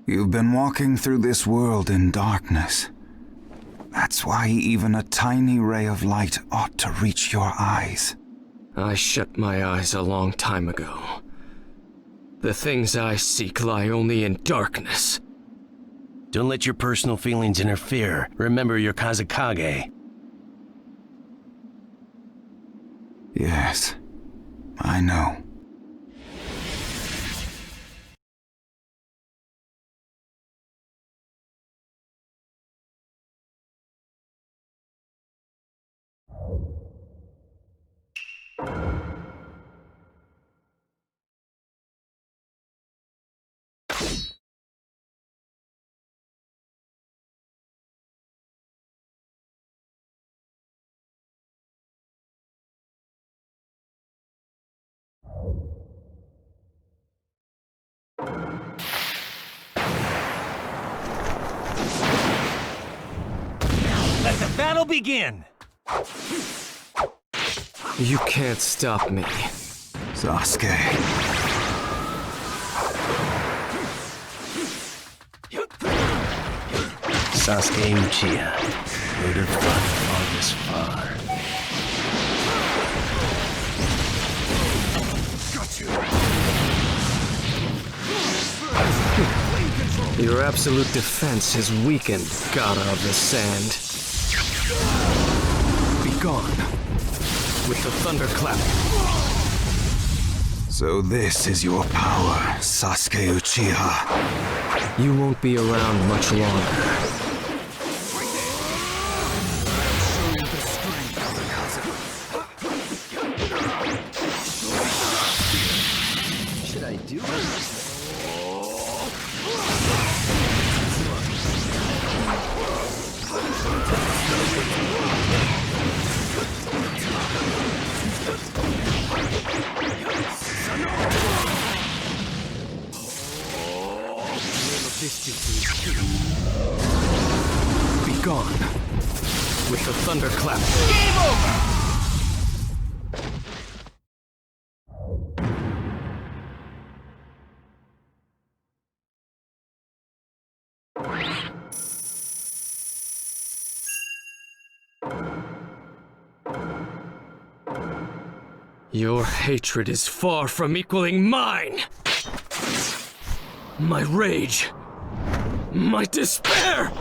You've been walking through this world in darkness. That's why even a tiny ray of light ought to reach your eyes. I shut my eyes a long time ago. The things I seek lie only in darkness. Don't let your personal feelings interfere. Remember your Kazekage. Yes, I know. Let the battle begin! You can't stop me. Sasuke. Sasuke Uchiha. Who'd have thought it all this far? Your absolute defense is weakened, Gara of the Sand. Be gone with the thunderclap. So this is your power, Sasuke Uchiha. You won't be around much longer. Should I do Be gone with the thunderclap. Game over! Your hatred is far from equaling mine! My rage, my despair,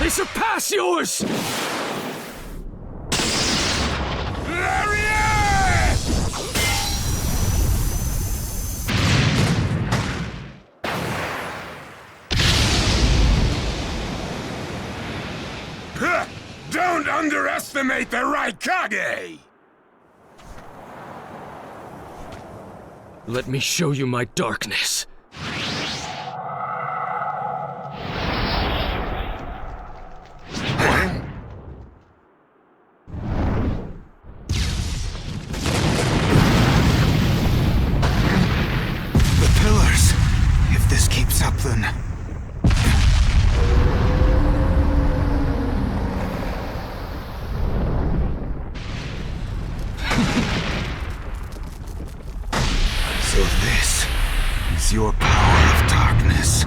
they surpass yours! Don't underestimate the Raikage! Let me show you my darkness. the pillars? If this keeps up, then... So this is your power of darkness.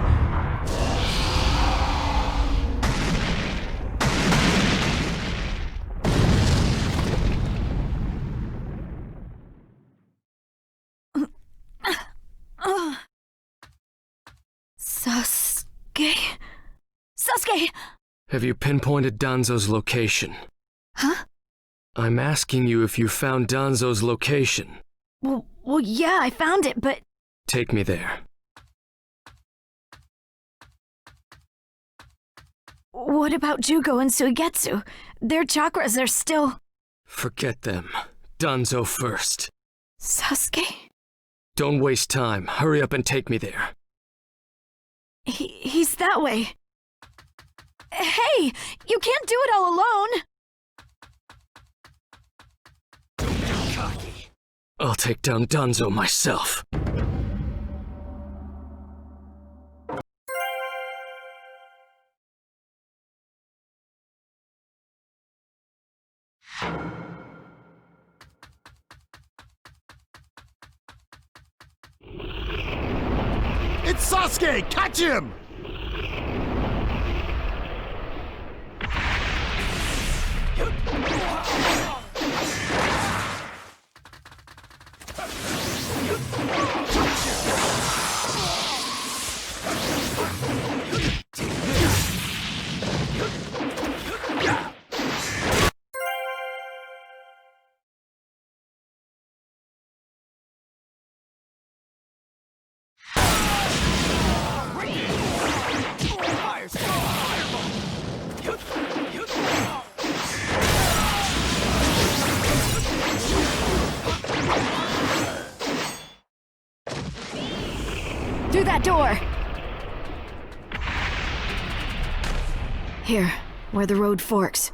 Sasuke? Sasuke! Have you pinpointed Danzo's location? Huh? I'm asking you if you found Danzo's location. Well, yeah, I found it, but... Take me there. What about Jugo and Suigetsu? Their chakras are still... Forget them. Danzo first. Sasuke? Don't waste time. Hurry up and take me there. He's that way. Hey! You can't do it all alone! I'll take down Danzo myself. It's Sasuke! Catch him! Through that door! Here, where the road forks.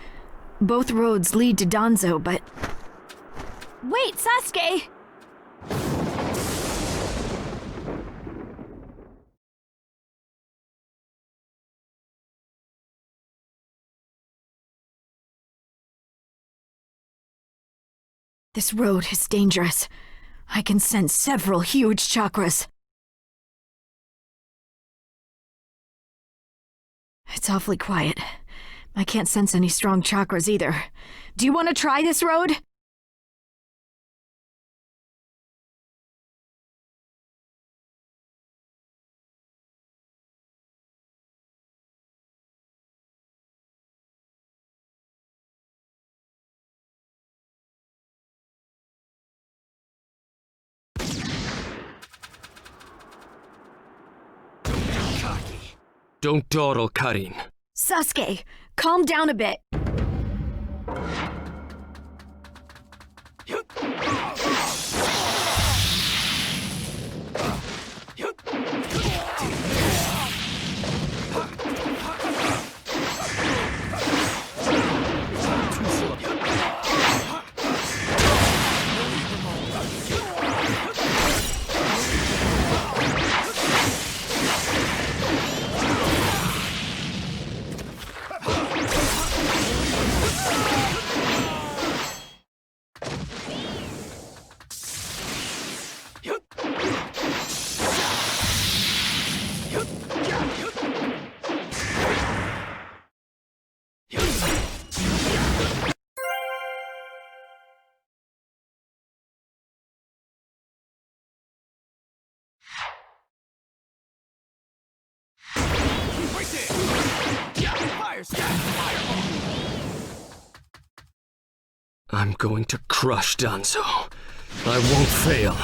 Both roads lead to Danzo, but... Wait, Sasuke! This road is dangerous. I can sense several huge chakras. It's awfully quiet. I can't sense any strong chakras either. Do you want to try this road? Don't dawdle, Karin. Sasuke, calm down a bit. I'm going to crush Danzo. I won't fail.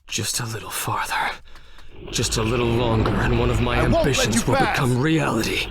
Just a little farther. Just a little longer, and one of my ambitions will become reality.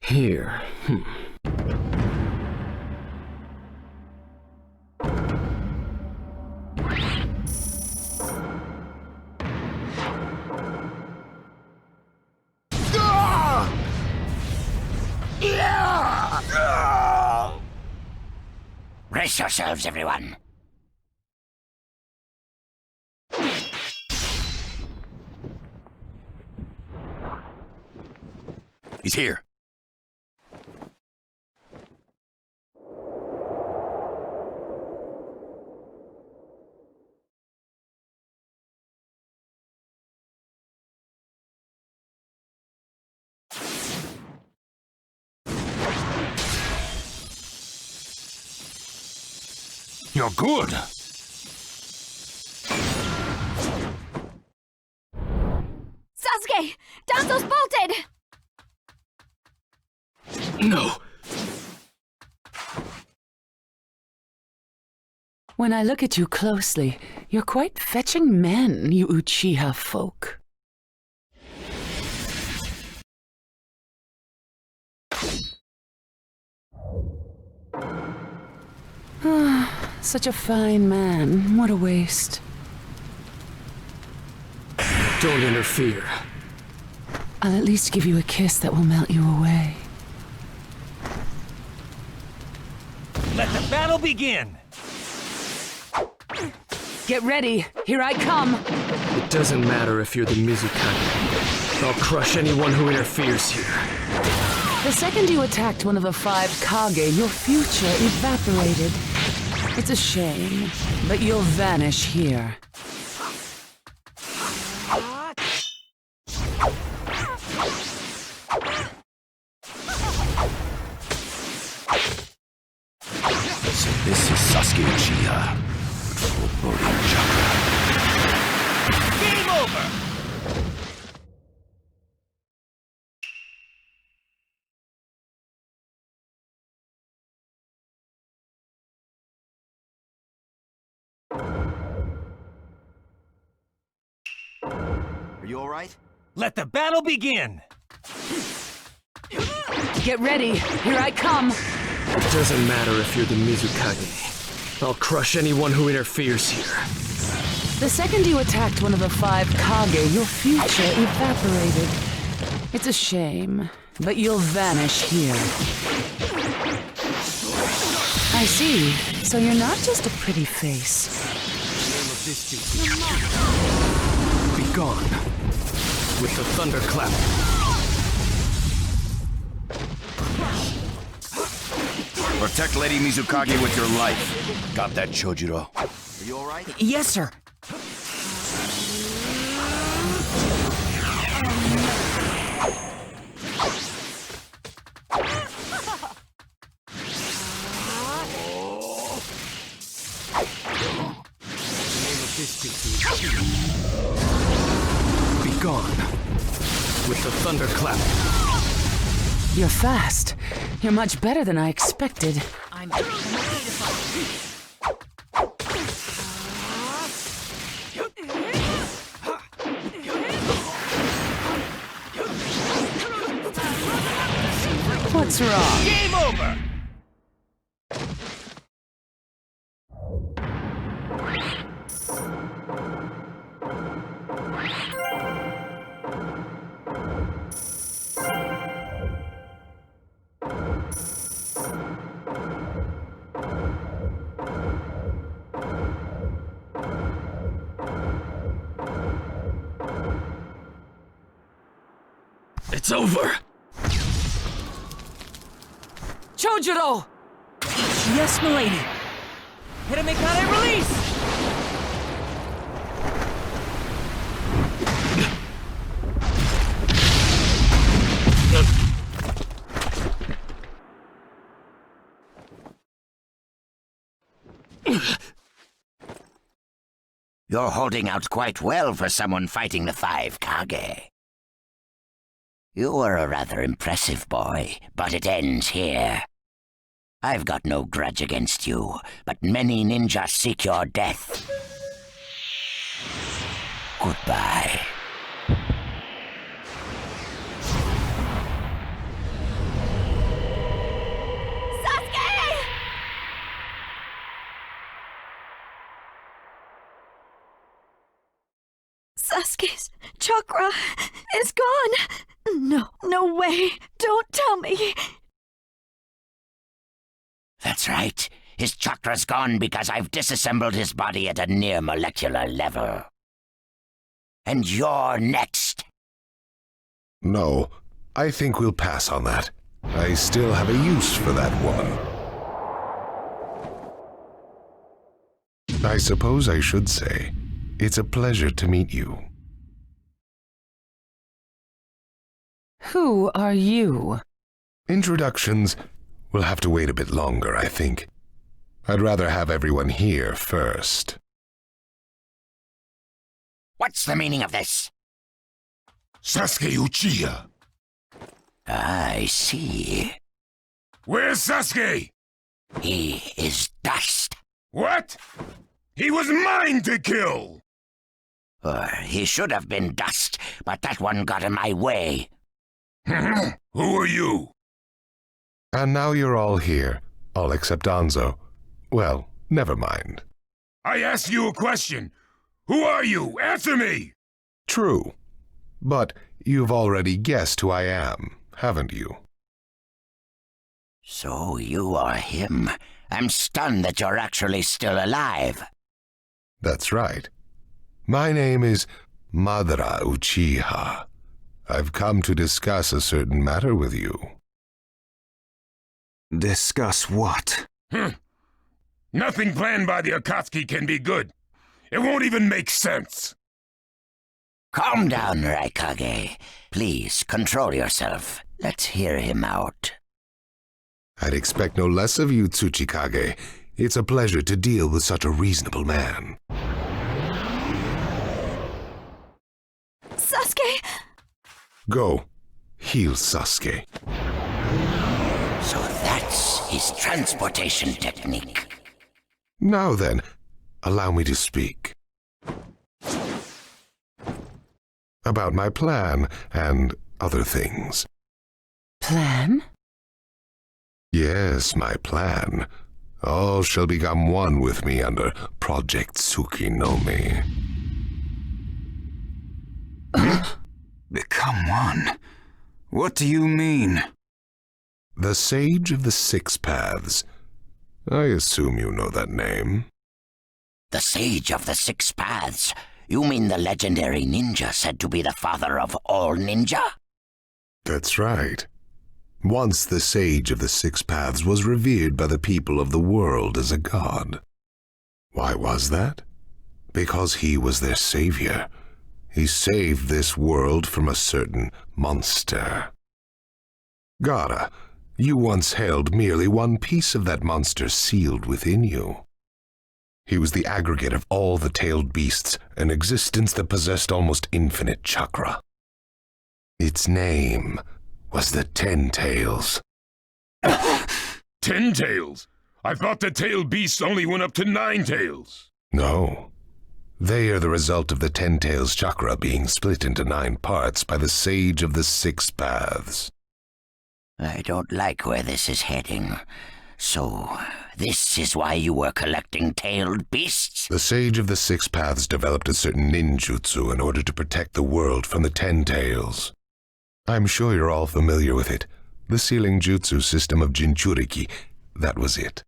Here. Brace yourselves, everyone. He's here. You're good. Sasuke! Danzo's bolted! No. When I look at you closely, you're quite fetching men, you Uchiha folk. Such a fine man. What a waste. Don't interfere. I'll at least give you a kiss that will melt you away. Let the battle begin! Get ready. Here I come. It doesn't matter if you're the Mizukage. I'll crush anyone who interferes here. The second you attacked one of the 5 Kage, your future evaporated. It's a shame, but you'll vanish here. So this is Sasuke Uchiha. Full body chakra. Game over! Are you alright? Let the battle begin! Get ready. Here I come. It doesn't matter if you're the Mizukage. I'll crush anyone who interferes here. The second you attacked one of the 5 Kage, your future evaporated. It's a shame, but you'll vanish here. I see. So you're not just a pretty face. Be gone. With the thunderclap. Protect Lady Mizukage with your life. Got that, Chojuro? Are you alright? Yes, sir. Be gone. With the thunderclap. You're fast. You're much better than I expected. I'm What's wrong? Game over! It's over! Chojuro! Yes, milady. Hiramekare release! You're holding out quite well for someone fighting the 5 Kage. You were a rather impressive boy, but it ends here. I've got no grudge against you, but many ninjas seek your death. Goodbye. Sasuke! Sasuke's chakra is gone. No way. Don't tell me. That's right. His chakra's gone because I've disassembled his body at a near molecular level. And you're next. No, I think we'll pass on that. I still have a use for that woman. I suppose I should say, it's a pleasure to meet you. Who are you? Introductions will have to wait a bit longer, I think. I'd rather have everyone here first. What's the meaning of this? Sasuke Uchiha. I see. Where's Sasuke? He is dust. What? He was mine to kill! He should have been dust, but that one got in my way. Who are you? And now you're all here, all except Danzo. Well, never mind. I asked you a question. Who are you? Answer me! True. But you've already guessed who I am, haven't you? So you are him. I'm stunned that you're actually still alive. That's right. My name is Madara Uchiha. I've come to discuss a certain matter with you. Discuss what? Nothing planned by the Akatsuki can be good. It won't even make sense. Calm down, Raikage. Please, control yourself. Let's hear him out. I'd expect no less of you, Tsuchikage. It's a pleasure to deal with such a reasonable man. Sasuke! Go. Heal Sasuke. So that's his transportation technique. Now then, allow me to speak. About my plan and other things. Plan? Yes, my plan. All shall become one with me under Project Tsukinome. Become one? What do you mean? The Sage of the Six Paths. I assume you know that name. The Sage of the Six Paths? You mean the legendary ninja said to be the father of all ninja? That's right. Once the Sage of the Six Paths was revered by the people of the world as a god. Why was that? Because he was their savior. He saved this world from a certain monster. Gaara, you once held merely one piece of that monster sealed within you. He was the aggregate of all the tailed beasts, an existence that possessed almost infinite chakra. Its name was the Ten Tails. 10 tails? I thought the tailed beasts only went up to 9 tails. No. They are the result of the Ten Tails chakra being split into 9 parts by the Sage of the Six Paths. I don't like where this is heading. So, this is why you were collecting tailed beasts? The Sage of the Six Paths developed a certain ninjutsu in order to protect the world from the Ten Tails. I'm sure you're all familiar with it. The sealing jutsu system of Jinchuriki, that was it.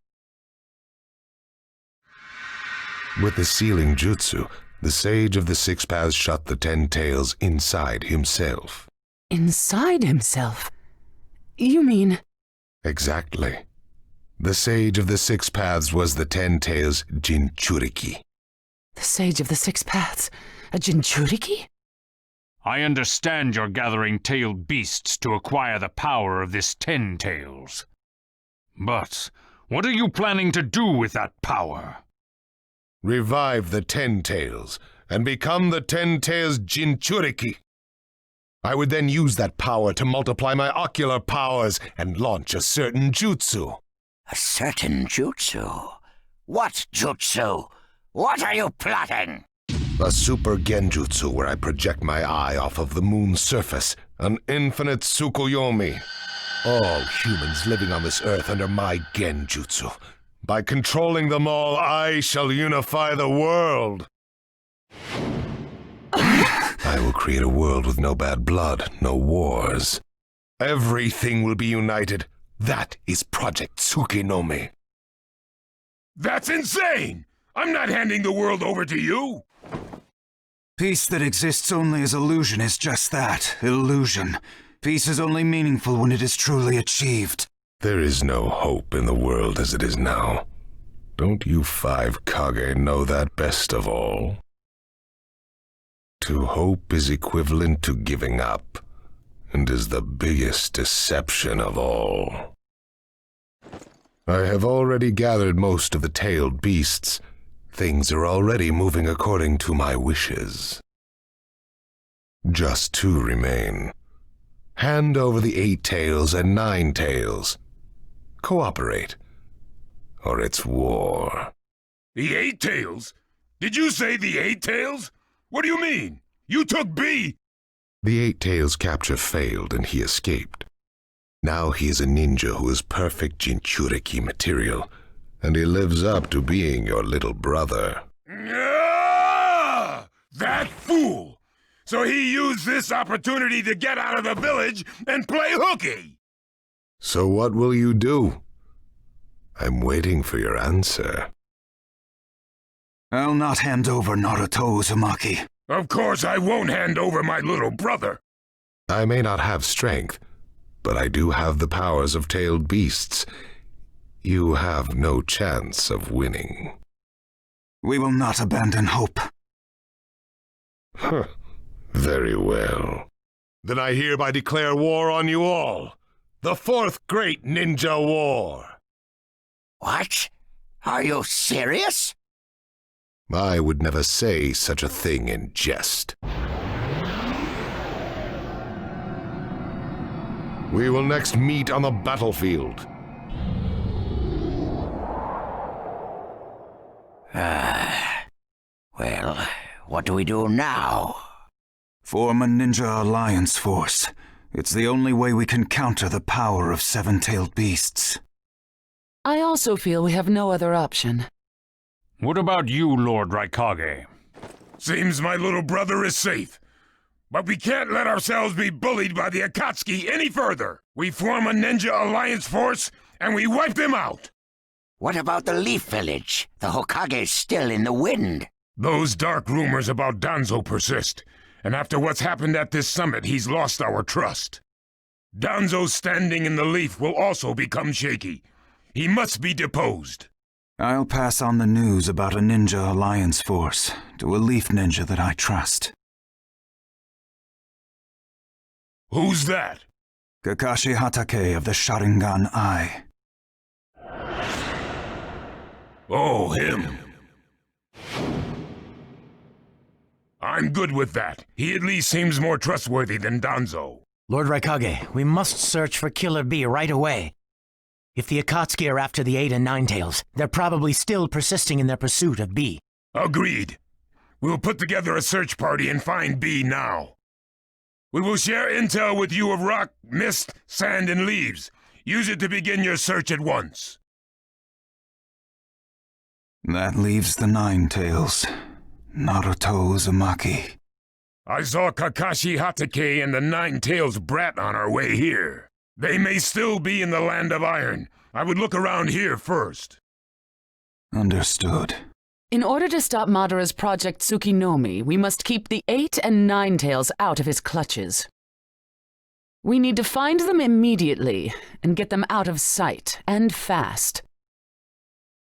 With the sealing jutsu, the Sage of the Six Paths shut the Ten Tails inside himself. Inside himself? You mean... Exactly. The Sage of the Six Paths was the Ten Tails Jinchuriki. The Sage of the Six Paths? A Jinchuriki? I understand you're gathering tailed beasts to acquire the power of this 10 tails. But what are you planning to do with that power? Revive the Ten Tails and become the Ten Tails Jinchuriki. I would then use that power to multiply my ocular powers and launch a certain jutsu. A certain jutsu? What jutsu? What are you plotting? A super genjutsu where I project my eye off of the moon's surface, an infinite Tsukuyomi. All humans living on this earth under my genjutsu. By controlling them all, I shall unify the world. I will create a world with no bad blood, no wars. Everything will be united. That is Project Tsukinome. That's insane! I'm not handing the world over to you! Peace that exists only as illusion is just that, illusion. Peace is only meaningful when it is truly achieved. There is no hope in the world as it is now. Don't you 5 Kage know that best of all? To hope is equivalent to giving up, and is the biggest deception of all. I have already gathered most of the tailed beasts. Things are already moving according to my wishes. Just 2 remain. Hand over the 8 tails and 9 tails. Cooperate, or it's war. The 8 tails? Did you say the 8 tails? What do you mean? You took B? The 8 tails capture failed and he escaped. Now he is a ninja who is perfect Jinchuriki material, and he lives up to being your little brother. Ah! That fool! So he used this opportunity to get out of the village and play hooky! So what will you do? I'm waiting for your answer. I'll not hand over Naruto Uzumaki. Of course I won't hand over my little brother. I may not have strength, but I do have the powers of tailed beasts. You have no chance of winning. We will not abandon hope. Huh. Very well. Then I hereby declare war on you all. The 4th Great Ninja War. What? Are you serious? I would never say such a thing in jest. We will next meet on the battlefield. Well, what do we do now? Form a ninja alliance force. It's the only way we can counter the power of 7-tailed beasts. I also feel we have no other option. What about you, Lord Raikage? Seems my little brother is safe. But we can't let ourselves be bullied by the Akatsuki any further. We form a ninja alliance force, and we wipe them out. What about the Leaf Village? The Hokage's still in the wind. Those dark rumors about Danzo persist, and after what's happened at this summit, he's lost our trust. Danzo's standing in the Leaf will also become shaky. He must be deposed. I'll pass on the news about a ninja alliance force to a Leaf Ninja that I trust. Who's that? Kakashi Hatake of the Sharingan Eye. Oh, him. I'm good with that. He at least seems more trustworthy than Danzo. Lord Raikage, we must search for Killer B right away. If the Akatsuki are after the 8 and 9 tails, they're probably still persisting in their pursuit of B. Agreed. We'll put together a search party and find B now. We will share intel with you of rock, mist, sand, and leaves. Use it to begin your search at once. That leaves the 9 tails. Naruto Uzumaki. I saw Kakashi Hatake and the 9 tails brat on our way here. They may still be in the Land of Iron. I would look around here first. Understood. In order to stop Madara's Project Tsukinomi, we must keep the 8 and 9 tails out of his clutches. We need to find them immediately and get them out of sight, and fast.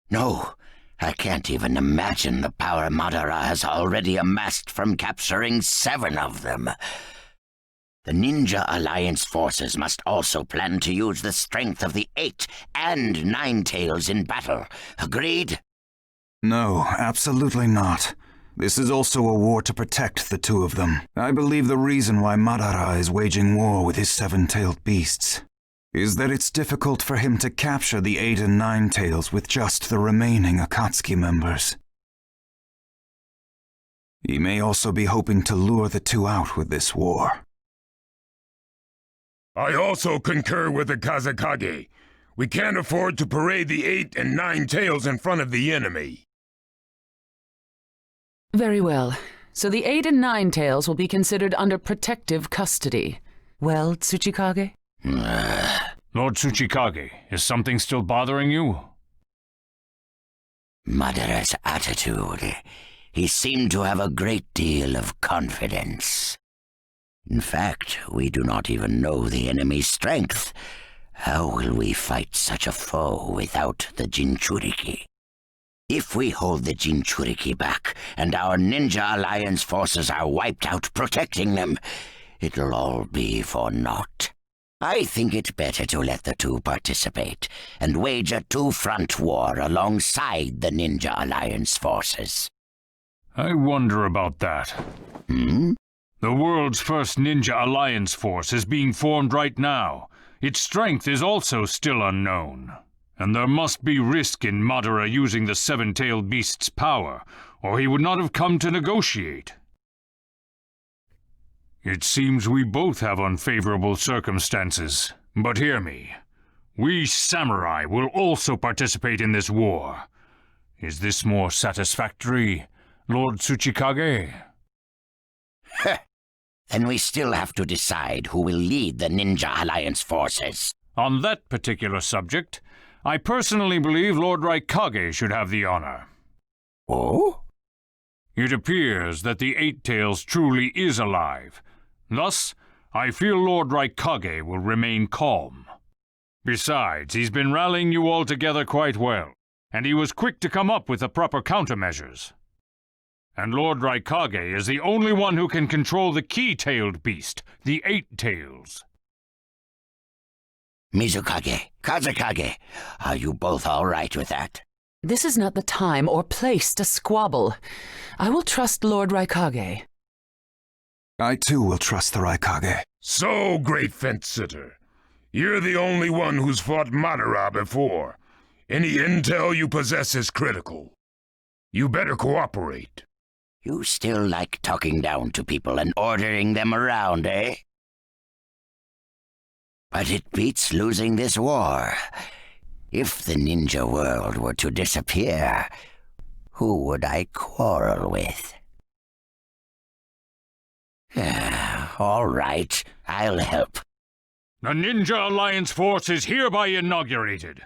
No, I can't even imagine the power Madara has already amassed from capturing 7 of them. The Ninja Alliance forces must also plan to use the strength of the 8 and 9 tails in battle. Agreed? No, absolutely not. This is also a war to protect the 2 of them. I believe the reason why Madara is waging war with his 7-tailed beasts is that it's difficult for him to capture the 8 and 9 tails with just the remaining Akatsuki members. He may also be hoping to lure the 2 out with this war. I also concur with the Kazekage. We can't afford to parade the 8 and 9 tails in front of the enemy. Very well. So the 8 and 9 tails will be considered under protective custody. Well, Tsuchikage? Lord Tsuchikage, is something still bothering you? Madara's attitude. 'He seemed to have a great deal of confidence. In fact, we do not even know the enemy's strength. How will we fight such a foe without the Jinchuriki? If we hold the Jinchuriki back, and our Ninja Alliance forces are wiped out protecting them, it'll all be for naught. I think it better to let the two participate, and wage a two-front war alongside the Ninja Alliance forces. I wonder about that. The world's first Ninja Alliance force is being formed right now. Its strength is also still unknown. And there must be risk in Madara using the seven-tailed beast's power, or he would not have come to negotiate. It seems we both have unfavorable circumstances, but hear me. We samurai will also participate in this war. Is this more satisfactory, Lord Tsuchikage? Then we still have to decide who will lead the Ninja Alliance forces. On that particular subject, I personally believe Lord Raikage should have the honor. Oh? It appears that the Eight Tails truly is alive. Thus, I feel Lord Raikage will remain calm. Besides, he's been rallying you all together quite well, and he was quick to come up with the proper countermeasures. And Lord Raikage is the only one who can control the key-tailed beast, the Eight Tails. Mizukage, Kazekage, are you both all right with that? This is not the time or place to squabble. I will trust Lord Raikage. I too will trust the Raikage. So, great fence-sitter, you're the only one who's fought Madara before. Any intel you possess is critical. You better cooperate. You still like talking down to people and ordering them around, eh? But it beats losing this war. If the ninja world were to disappear, who would I quarrel with? All right, I'll help. The Ninja Alliance force is hereby inaugurated.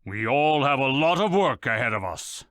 We all have a lot of work ahead of us.